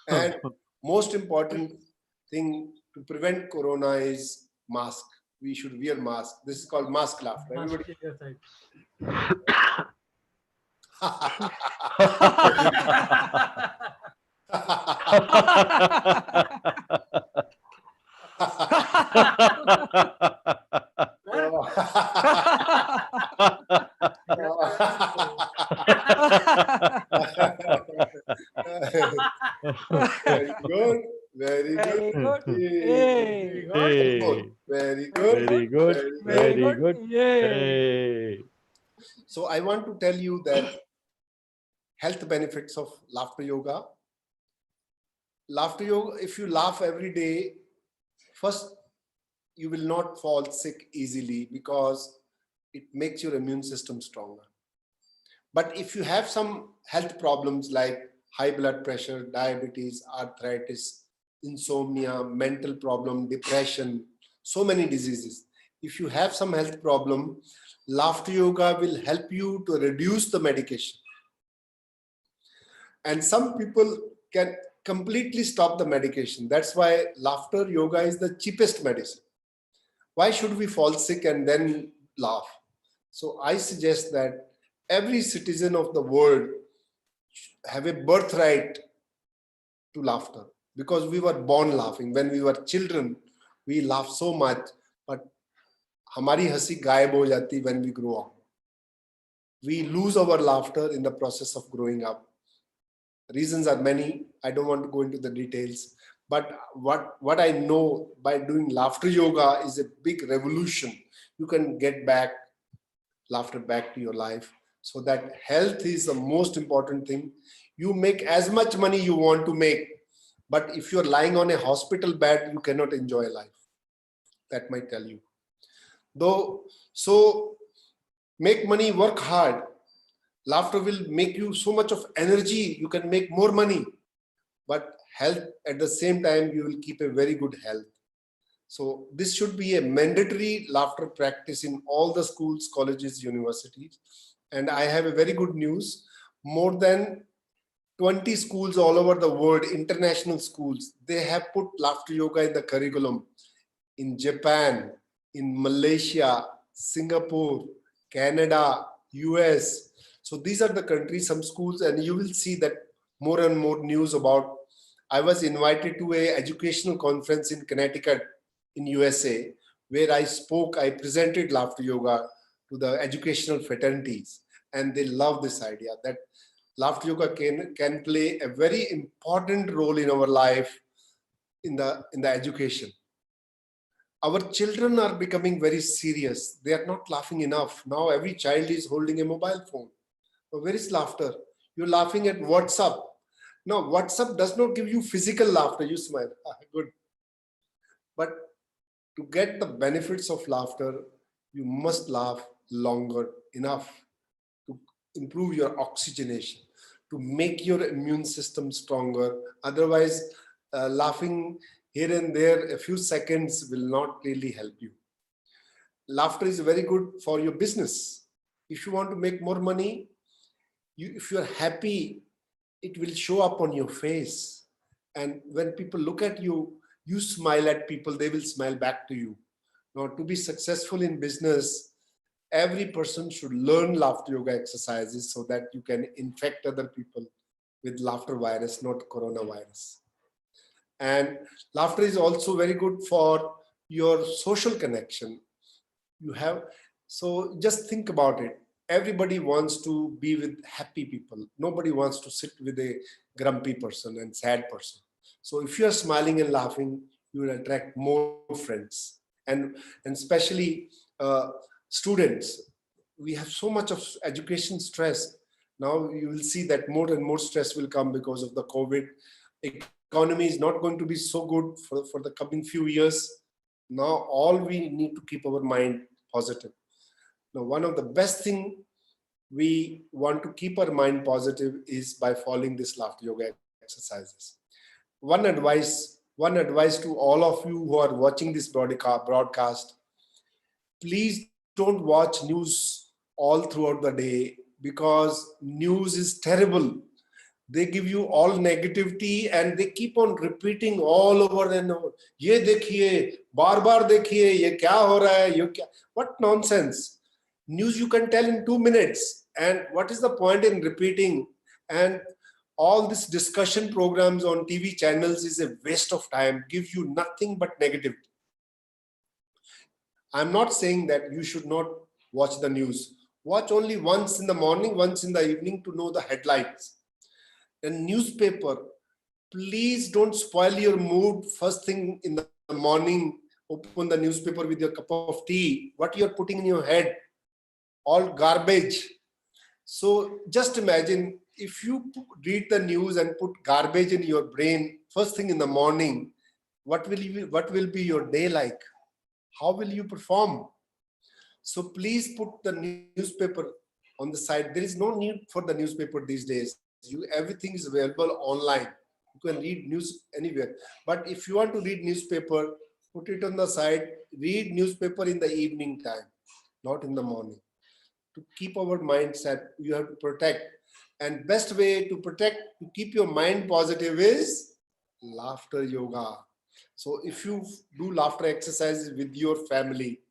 And most important thing to prevent corona is mask. We should wear mask. This is called mask laughter. Everybody. Very good. Very good. Yay. Very good. Very good. Very good. Yay. So I want to tell you that health benefits of laughter yoga. Laughter yoga, if you laugh every day, first, you will not fall sick easily because it makes your immune system stronger. But if you have some health problems like high blood pressure, diabetes, arthritis, insomnia, mental problem, depression, so many diseases. If you have some health problem, laughter yoga will help you to reduce the medication. And some people can completely stop the medication. That's why laughter yoga is the cheapest medicine. Why should we fall sick and then laugh? So I suggest that every citizen of the world have a birthright to laughter, because we were born laughing. When we were children, we laugh so much, but हमारी हंसी गायब हो जाती when we grow up. We lose our laughter in the process of growing up. Reasons are many. I don't want to go into the details. But what I know, by doing laughter yoga is a big revolution. You can get back laughter back to your life. So that health is the most important thing. You make as much money you want to make, but if you're lying on a hospital bed, you cannot enjoy life. That might tell you. Though, so make money, work hard. Laughter will make you so much of energy. You can make more money, but health at the same time, you will keep a very good health. So this should be a mandatory laughter practice in all the schools, colleges, universities. And I have a very good news. More than 20 schools all over the world, international schools, they have put laughter yoga in the curriculum. In Japan, in Malaysia, Singapore, Canada, US. So these are the countries, some schools, and you will see that more and more news about. I was invited to an educational conference in Connecticut in USA, where I presented laughter yoga to the educational fraternities, and they love this idea that laughter yoga can play a very important role in our life in the education. Our children are becoming very serious. They are not laughing enough. Now every child is holding a mobile phone. So where is laughter? You're laughing at WhatsApp. No, WhatsApp does not give you physical laughter. You smile. Good. But to get the benefits of laughter, you must laugh longer enough to improve your oxygenation, to make your immune system stronger. Otherwise, laughing here and there a few seconds will not really help you. Laughter is very good for your business. If you want to make more money, if you're happy, it will show up on your face. And when people look at you, you smile at people, they will smile back to you. Now, to be successful in business, every person should learn laughter yoga exercises so that you can infect other people with laughter virus, not coronavirus. And laughter is also very good for your social connection. So just think about it. Everybody wants to be with happy people. Nobody wants to sit with a grumpy person and sad person. So if you're smiling and laughing, you will attract more friends. And especially students, we have so much of education stress. Now you will see that more and more stress will come because of the COVID. Economy is not going to be so good for the coming few years. Now all we need to keep our mind positive. Now, one of the best things we want to keep our mind positive is by following this laughter yoga exercises. One advice to all of you who are watching this broadcast, please don't watch news all throughout the day, because news is terrible. They give you all negativity and they keep on repeating all over and over. Ye dekhiye, baar dekhiye, ye kya ho raha hai, ye kya? What nonsense. News you can tell in 2 minutes. And what is the point in repeating? And all this discussion programs on TV channels is a waste of time, gives you nothing but negativity. I'm not saying that you should not watch the news. Watch only once in the morning, once in the evening to know the headlines. And newspaper, please don't spoil your mood first thing in the morning. Open the newspaper with your cup of tea. What you're putting in your head, all garbage. So just imagine if you read the news and put garbage in your brain first thing in the morning, what will be your day like? How will you perform? So please put the newspaper on the side. There is no need for the newspaper these days. Everything is available online. You can read news anywhere. But if you want to read newspaper, put it on the side. Read newspaper in the evening time, not in the morning. To keep our mindset, you have to protect. And best way to protect, to keep your mind positive is laughter yoga. So if you do laughter exercises with your family,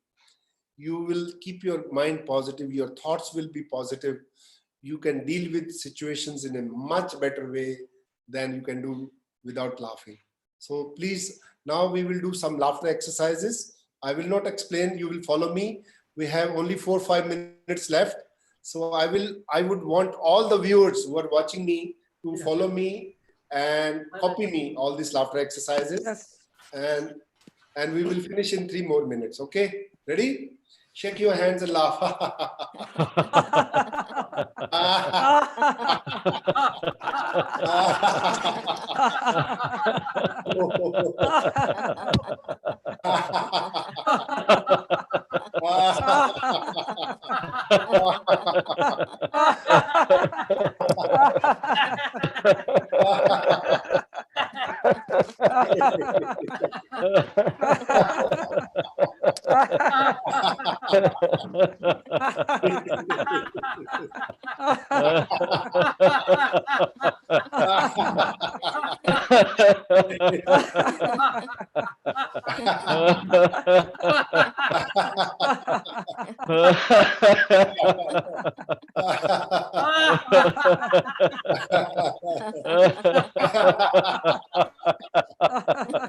you will keep your mind positive, your thoughts will be positive. You can deal with situations in a much better way than you can do without laughing. So please, now we will do some laughter exercises. I will not explain, you will follow me. We have only 4 or 5 minutes left. So I would want all the viewers who are watching me to follow me and copy me all these laughter exercises. Yes. And we will finish in 3 more minutes. Okay, ready? Shake your hands and laugh.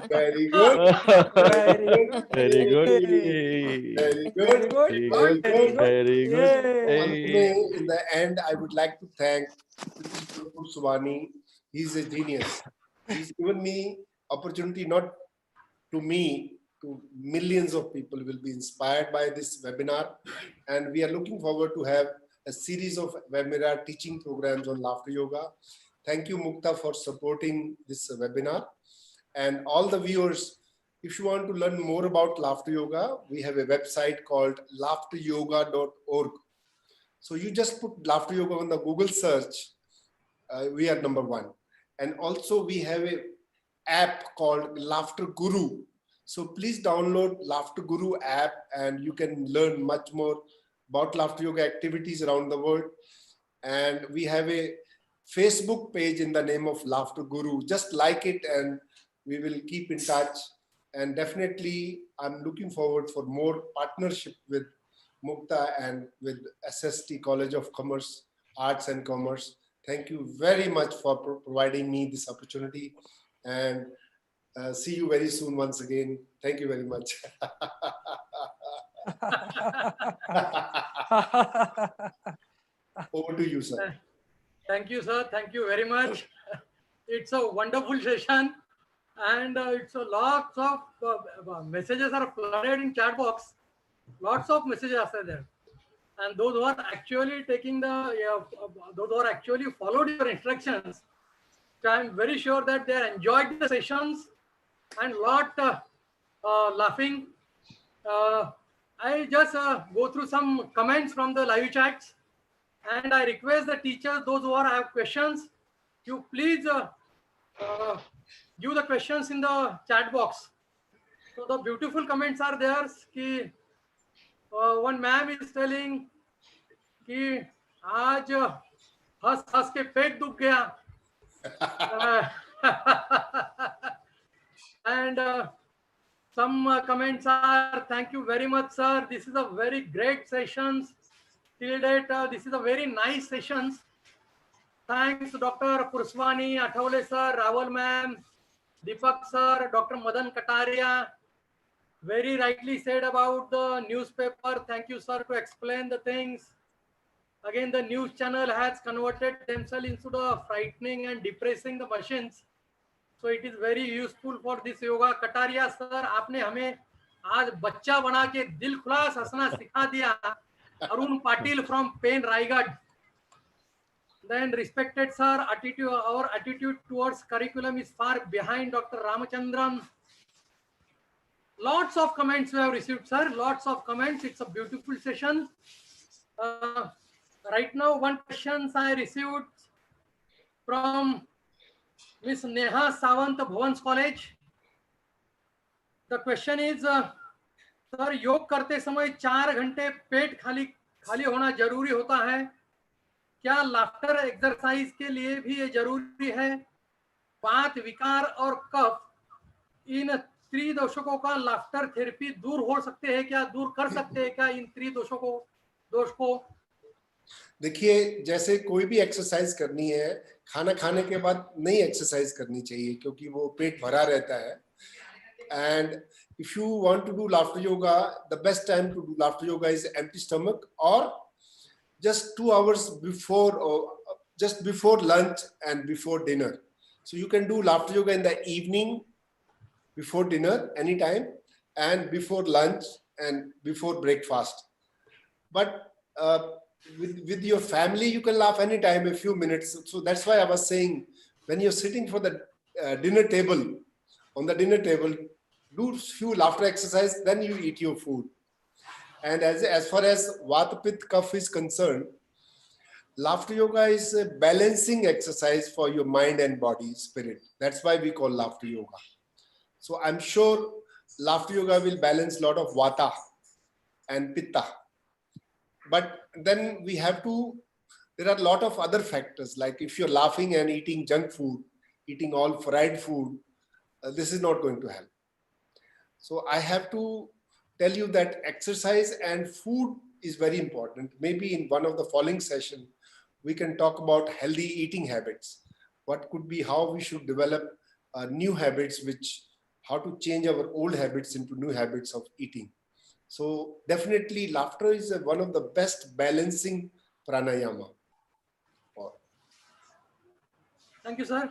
Very good. Very good. Very good. Very good. Very good. Very good. Yay. In the end, I would like to thank Principal Purswani. He's a genius. He's given me opportunity, not to me, to millions of people will be inspired by this webinar. And we are looking forward to have a series of webinar teaching programs on laughter yoga. Thank you, Mukta, for supporting this webinar. And all the viewers, if you want to learn more about laughter yoga, we have a website called laughteryoga.org. So you just put laughter yoga on the Google search. We are number 1. And also we have a app called Laughter Guru. So please download Laughter Guru app and you can learn much more about laughter yoga activities around the world. And we have a Facebook page in the name of Laughter Guru. Just like it and we will keep in touch. And definitely I'm looking forward for more partnership with Mukta and with SST College of Commerce, Arts and Commerce. Thank you very much for providing me this opportunity, and see you very soon once again. Thank you very much. Over to you, sir. Thank you, sir. Thank you very much. It's a wonderful session, and it's a lots of messages are flooded in chat box. Lots of messages are there, and those who are actually taking the those who are actually followed your instructions, so I'm very sure that they enjoyed the sessions and lot laughing. I just go through some comments from the live chats, and I request the teachers, those who have questions, you please give the questions in the chat box. So the beautiful comments are there. Ki, one ma'am is telling कि आज हंस हंस के पेट दुख गया. And some comments are, thank you very much, sir. This is a very great sessions. Till date, this is a very nice sessions. Thanks, Dr. Purswani, Athawale sir, Rawal ma'am, Deepak sir, Dr. Madan Kataria. Very rightly said about the newspaper. Thank you, sir, to explain the things. Again, the news channel has converted themselves into the frightening and depressing the machines. So it is very useful for this yoga. Kataria sir, आपने हमें आज बच्चा बना के दिल खुलास हंसना सिखा दिया. Arun Patil from Pen Raigad. Then respected sir, our attitude towards curriculum is far behind Dr. Ramachandran. Lots of comments we have received, sir. Lots of comments. It's a beautiful session. Right now, one question I received from Miss Neha Sawant, Bhuvan's College. The question is, sir योग करते समय 4 घंटे पेट खाली होना जरूरी होता है क्या? लाफ्टर एक्सरसाइज के लिए भी ये जरूरी है? वात, विकार और कफ इन त्रिदोषों का लाफ्टर थेरेपी दूर हो सकते हैं क्या? दूर कर सकते हैं क्या इन त्रिदोषों को, दोष को? देखिए, जैसे कोई भी एक्सरसाइज करनी है, खाना खाने के बाद नहीं एक्सरसाइज करनी चाहिए क्योंकि वो पेट भरा रहता है. And if you want to do laughter yoga, the best time to do laughter yoga is empty stomach or just 2 hours before or just before lunch and before dinner. So you can do laughter yoga in the evening, before dinner, anytime, and before lunch and before breakfast. But with your family, you can laugh anytime, a few minutes. So that's why I was saying, when you're sitting for the dinner table, on the dinner table, do few laughter exercise, then you eat your food. And as far as Vata, Pitta, Kapha is concerned, laughter yoga is a balancing exercise for your mind and body, spirit. That's why we call laughter yoga. So I'm sure laughter yoga will balance a lot of Vata and Pitta. But then we have to, there are a lot of other factors, like if you're laughing and eating junk food, eating all fried food, this is not going to help. So I have to tell you that exercise and food is very important. Maybe in one of the following session, we can talk about healthy eating habits. What could be how we should develop new habits, how to change our old habits into new habits of eating. So definitely laughter is one of the best balancing pranayama. Thank you, sir.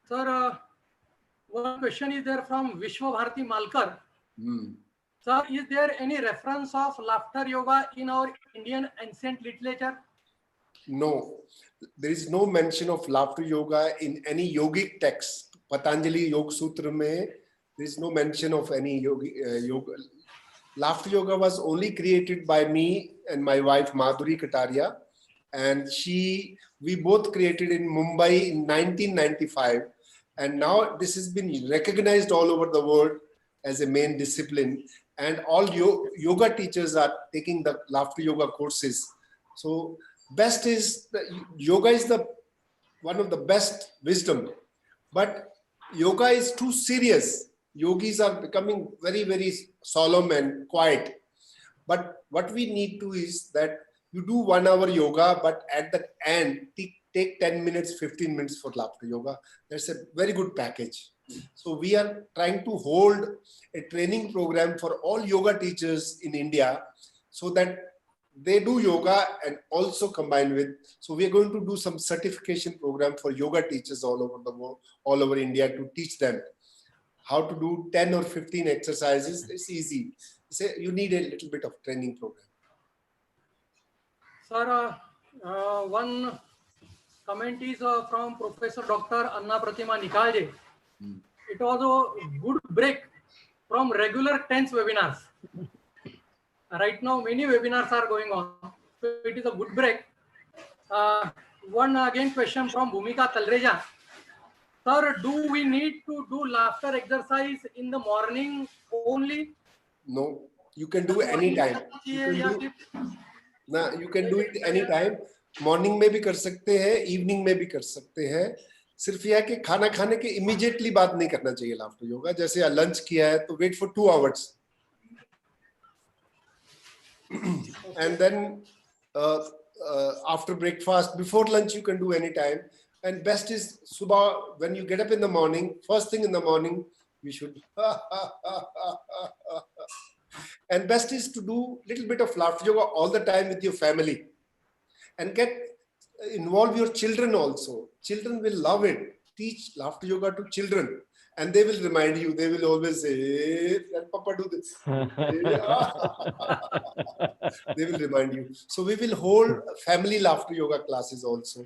Sir, one question is there from Vishwa Bharati Malkar. Sir, is there any reference of laughter yoga in our Indian ancient literature? No, there is no mention of laughter yoga in any yogic text. Patanjali Yoga Sutra mein, there is no mention of any yoga. Laughter yoga was only created by me and my wife Madhuri Kataria, and we both created in Mumbai in 1995, and now this has been recognized all over the world as a main discipline, and all yoga teachers are taking the laughter yoga courses. So best is yoga is one of the best wisdom, but yoga is too serious. Yogis are becoming very, very solemn and quiet. But what we need to is that you do 1 hour yoga, but at the end, take 10 minutes, 15 minutes for laughter yoga. That's a very good package. So we are trying to hold a training program for all yoga teachers in India so that they do yoga and also combine with, so we are going to do some certification program for yoga teachers all over the world, all over India, to teach them how to do 10 or 15 exercises. It's easy. You need a little bit of training program. Sir, one comment is from Professor Dr. Anna Pratima Nikalje. It was a good break from regular tense webinars. Right now, many webinars are going on. So it is a good break. One again question from Bhumika Talreja. Sir, do we need to do laughter exercise in the morning only? No, you can do anytime. You can do it anytime. Morning में भी कर सकते हैं, evening में भी कर सकते हैं. सिर्फ यह कि खाना खाने के immediately बात नहीं करना चाहिए laughter yoga. जैसे lunch किया है तो wait for 2 hours. And then after breakfast, before lunch, you can do anytime. And best is subah, when you get up in the morning, first thing in the morning, you should. And best is to do little bit of laughter yoga all the time with your family. And involve your children also. Children will love it. Teach laughter yoga to children. And they will remind you, they will always say, hey, Papa do this. They will remind you. So we will hold family laughter yoga classes also.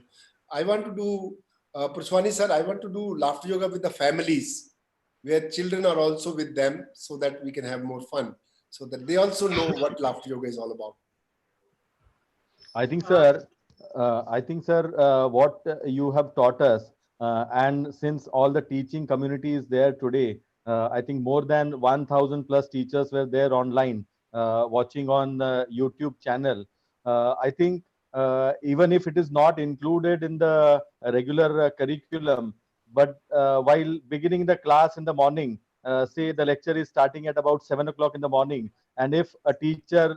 I want to do, Purswani sir, I want to do laughter yoga with the families, where children are also with them, so that we can have more fun, so that they also know what laughter yoga is all about. I think, sir, I think, sir, what you have taught us, and since all the teaching community is there today, I think more than 1,000 plus teachers were there online watching on YouTube channel. I think even if it is not included in the regular curriculum, but while beginning the class in the morning, say the lecture is starting at about 7 o'clock in the morning, and if a teacher,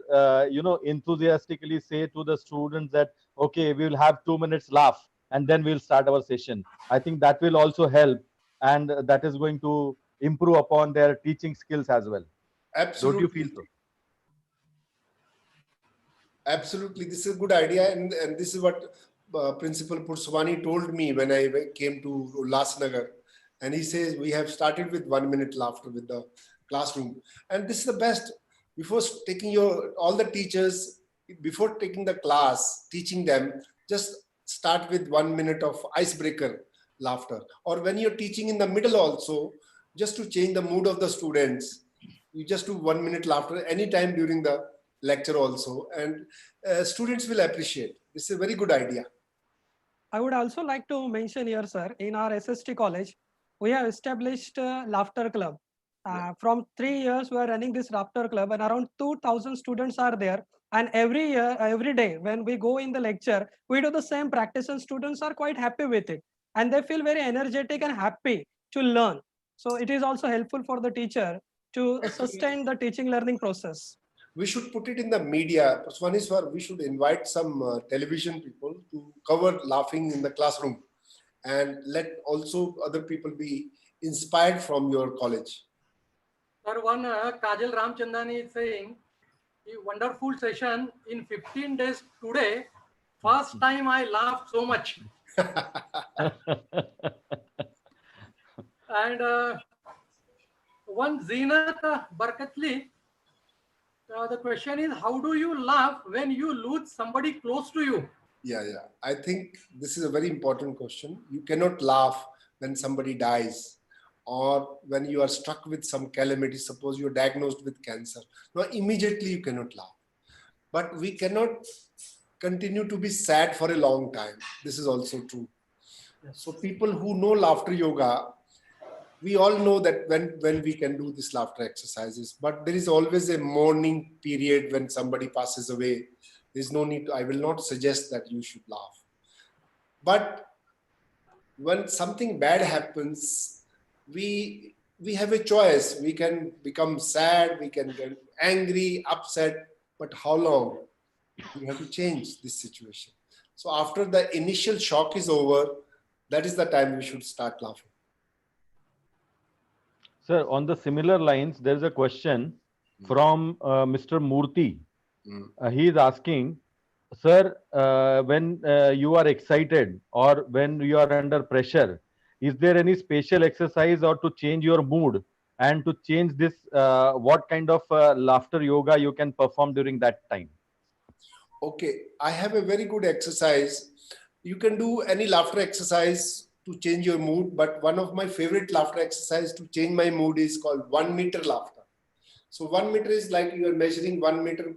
enthusiastically say to the students that, okay, we will have 2 minutes laugh and then we'll start our session. I think that will also help, and that is going to improve upon their teaching skills as well. Don't you Absolutely. feel so? Absolutely, this is a good idea, and this is what Principal Purswani told me when I came to Ulhasnagar, and he says we have started with 1 minute laughter with the classroom, and this is the best. Before taking all the teachers, before taking the class, teaching them, just start with 1 minute of icebreaker laughter, or when you're teaching in the middle also, just to change the mood of the students, you just do 1 minute laughter anytime during the lecture also, and students will appreciate. This is a very good idea. I would also like to mention here, sir, in our SST college, we have established a laughter club. From 3 years, we are running this laughter club, and around 2,000 students are there. And every year, every day, when we go in the lecture, we do the same practice, and students are quite happy with it. And they feel very energetic and happy to learn. So it is also helpful for the teacher to sustain the teaching learning process. We should put it in the media. Purswani sir, we should invite some television people to cover laughing in the classroom, and let also other people be inspired from your college. Sir, one Kajal Ramchandani is saying, a wonderful session in 15 days today. First time I laughed so much. And one Zinat Barkatli, the question is, how do you laugh when you lose somebody close to you? Yeah. I think this is a very important question. You cannot laugh when somebody dies, or when you are struck with some calamity. Suppose you're diagnosed with cancer. Now, immediately you cannot laugh. But we cannot continue to be sad for a long time. This is also true. So people who know laughter yoga, we all know that when we can do this laughter exercises, but there is always a mourning period when somebody passes away. There's no need to, I will not suggest that you should laugh. But when something bad happens, we have a choice. We can become sad, we can get angry, upset, but how long? We have to change this situation. So after the initial shock is over, that is the time we should start laughing. Sir, on the similar lines, there is a question from Mr. Murthy. He is asking, sir, when you are excited or when you are under pressure, is there any special exercise or to change your mood, and to change this, what kind of laughter yoga you can perform during that time? Okay, I have a very good exercise. You can do any laughter exercise to change your mood, but one of my favorite laughter exercise to change my mood is called 1 meter laughter. So 1 meter is like you are measuring 1 meter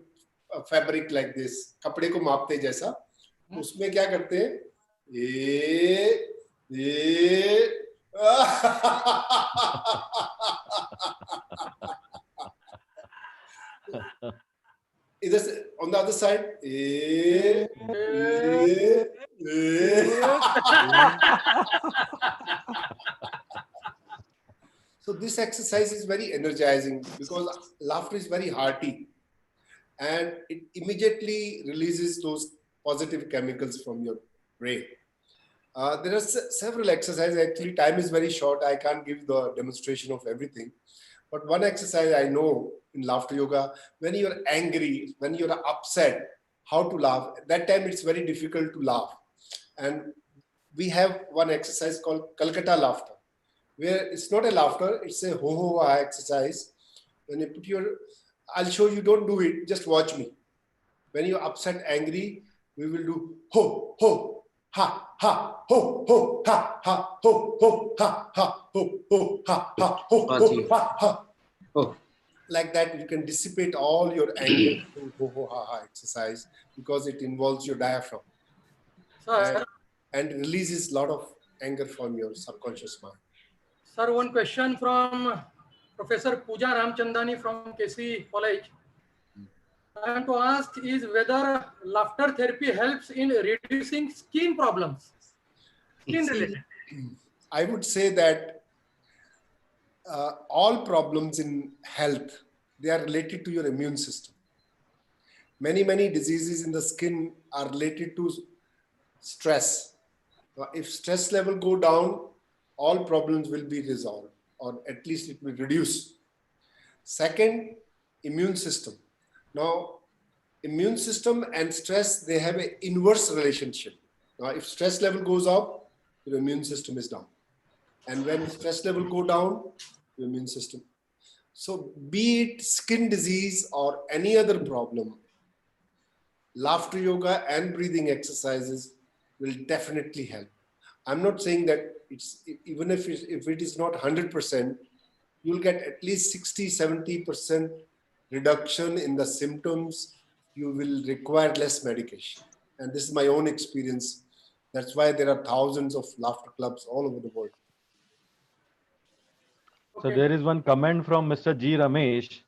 fabric like this. कपड़े को मापते जैसा. उसमें क्या करते हैं? Either on the other side. So this exercise is very energizing because laughter is very hearty, and it immediately releases those positive chemicals from your brain. There are several exercises. Actually, time is very short. I can't give the demonstration of everything. But one exercise I know in laughter yoga, when you're angry, when you're upset, how to laugh. At that time, it's very difficult to laugh. And we have one exercise called Calcutta laughter, where it's not a laughter, it's a ho-ho-ha exercise. When you put I'll show you, don't do it, just watch me. When you're upset, angry, we will do ho, ho, ha, ha, ho, ho, ha, ha, ho, ho, ha, ha, ho, ho, ha, ha, ho, ho, ha, ha. Oh. Like that, you can dissipate all your anger through ho, ho, ha, ha exercise because it involves your diaphragm. Sir, and releases a lot of anger from your subconscious mind. sir, one question from Professor Pooja Ramchandani from KC College. I want to ask is whether laughter therapy helps in reducing skin problems. Skin See, related. I would say that all problems in health, they are related to your immune system. Many diseases in the skin are related to stress. If stress level go down, all problems will be resolved, or at least it will reduce. Second, immune system. Now, immune system and stress, they have an inverse relationship. Now, if stress level goes up, your immune system is down. And when stress level go down, your immune system. So be it skin disease or any other problem, laughter yoga and breathing exercises will definitely help. I'm not saying that it's, even if it is not 100%, you'll get at least 60-70% reduction in the symptoms. You will require less medication. And this is my own experience. That's why there are thousands of laughter clubs all over the world. So there is one comment from Mr. G. Ramesh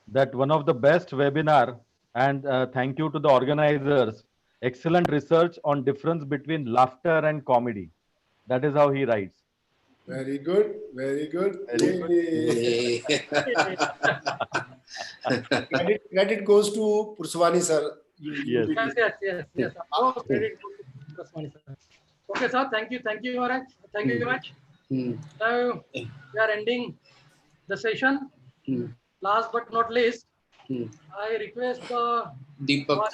that one of the best webinar, and thank you to the organizers. Excellent research on difference between laughter and comedy. That is how he writes. Very good, very good. Very good. Yay. Credit goes to Purswani sir. Yes. Yes. All credit goes to Purswani sir. Okay, sir. Thank you very much. Thank you very much. Now we are ending the session. Last but not least, I request Deepak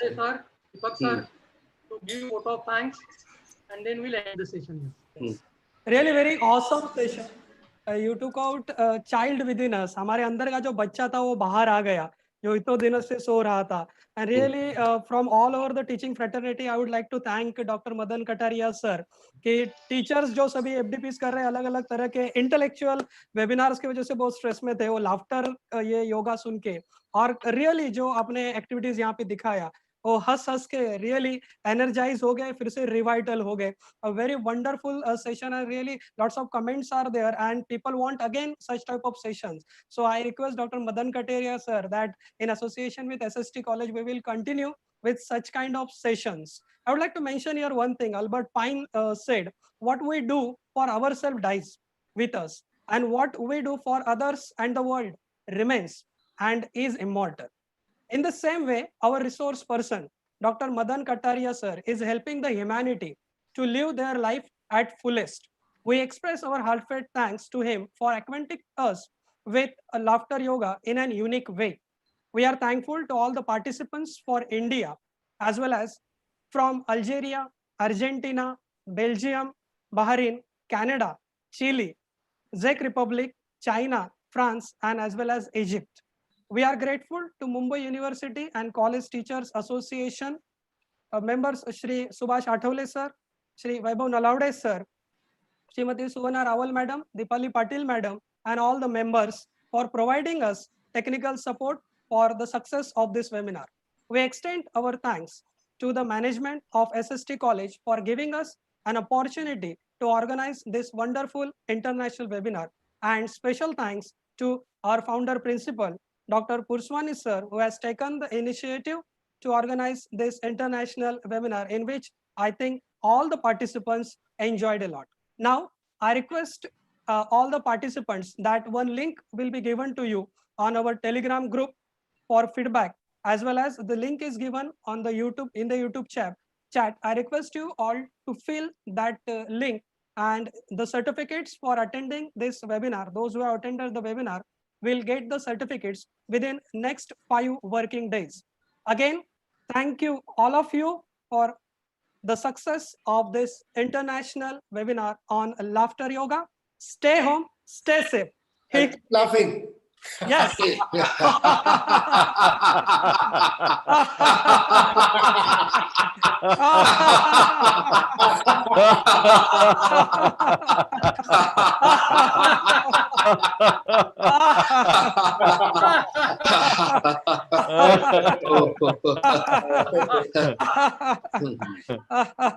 sir, to give vote of thanks, and then we'll end the session. Really very awesome session. You took out a child within us. हमारे अंदर का जो बच्चा था वो बाहर आ गया, जो इतने दिनों से सो रहा था. And really, from all over the teaching fraternity, I would like to thank Dr. Madan Kataria sir. कि teachers जो सभी FDPs कर रहे हैं अलग-अलग तरह के intellectual webinars की वजह से बहुत stress में थे, वो laughter ये योगा सुन के, और really जो आपने activities यहाँ पे दिखाया, वो हंस के really energize हो गए, फिर से revital हो गए. A very wonderful session, and really lots of comments are there, and people want again such type of sessions. So I request Dr. Madan Kataria sir that in association with SST College, we will continue with such kind of sessions. I would like to mention here one thing. Albert Pine said, what we do for ourselves dies with us, and what we do for others and the world remains and is immortal. In the same way, our resource person, Dr. Madan Kataria sir, is helping the humanity to live their life at fullest. We express our heartfelt thanks to him for acquainting us with laughter yoga in a unique way. We are thankful to all the participants for India, as well as from Algeria, Argentina, Belgium, Bahrain, Canada, Chile, Czech Republic, China, France, and as well as Egypt. We are grateful to Mumbai University and College Teachers Association members Shri Subhash Athawale sir, Shri Vaibhav Nalawade sir, Srimati Suvarna Rawal madam, Dipali Patil madam, and all the members for providing us technical support for the success of this webinar. We extend our thanks to the management of SST College for giving us an opportunity to organize this wonderful international webinar, and special thanks to our founder principal, Dr. Purswani sir, who has taken the initiative to organize this international webinar, in which I think all the participants enjoyed a lot. Now, I request all the participants that one link will be given to you on our Telegram group for feedback, as well as the link is given on the YouTube, in the YouTube chat. I request you all to fill that link, and the certificates for attending this webinar, those who have attended the webinar will get the certificates within next 5 working days. Again, thank you all of you for the success of this international webinar on laughter yoga. Stay home, stay safe. Keep laughing. Yes.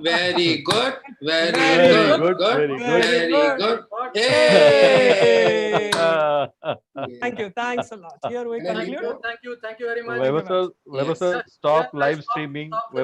Very good. Very Very good. good, very good. Very good. What? Hey! Thank you. Thanks a lot. Here we Can I Thank leave conclude. you. Thank you. Thank you very much. Thank you Weber very sir, Weber Yes, sir, yes, stop yes, live stop, streaming. stop the Weber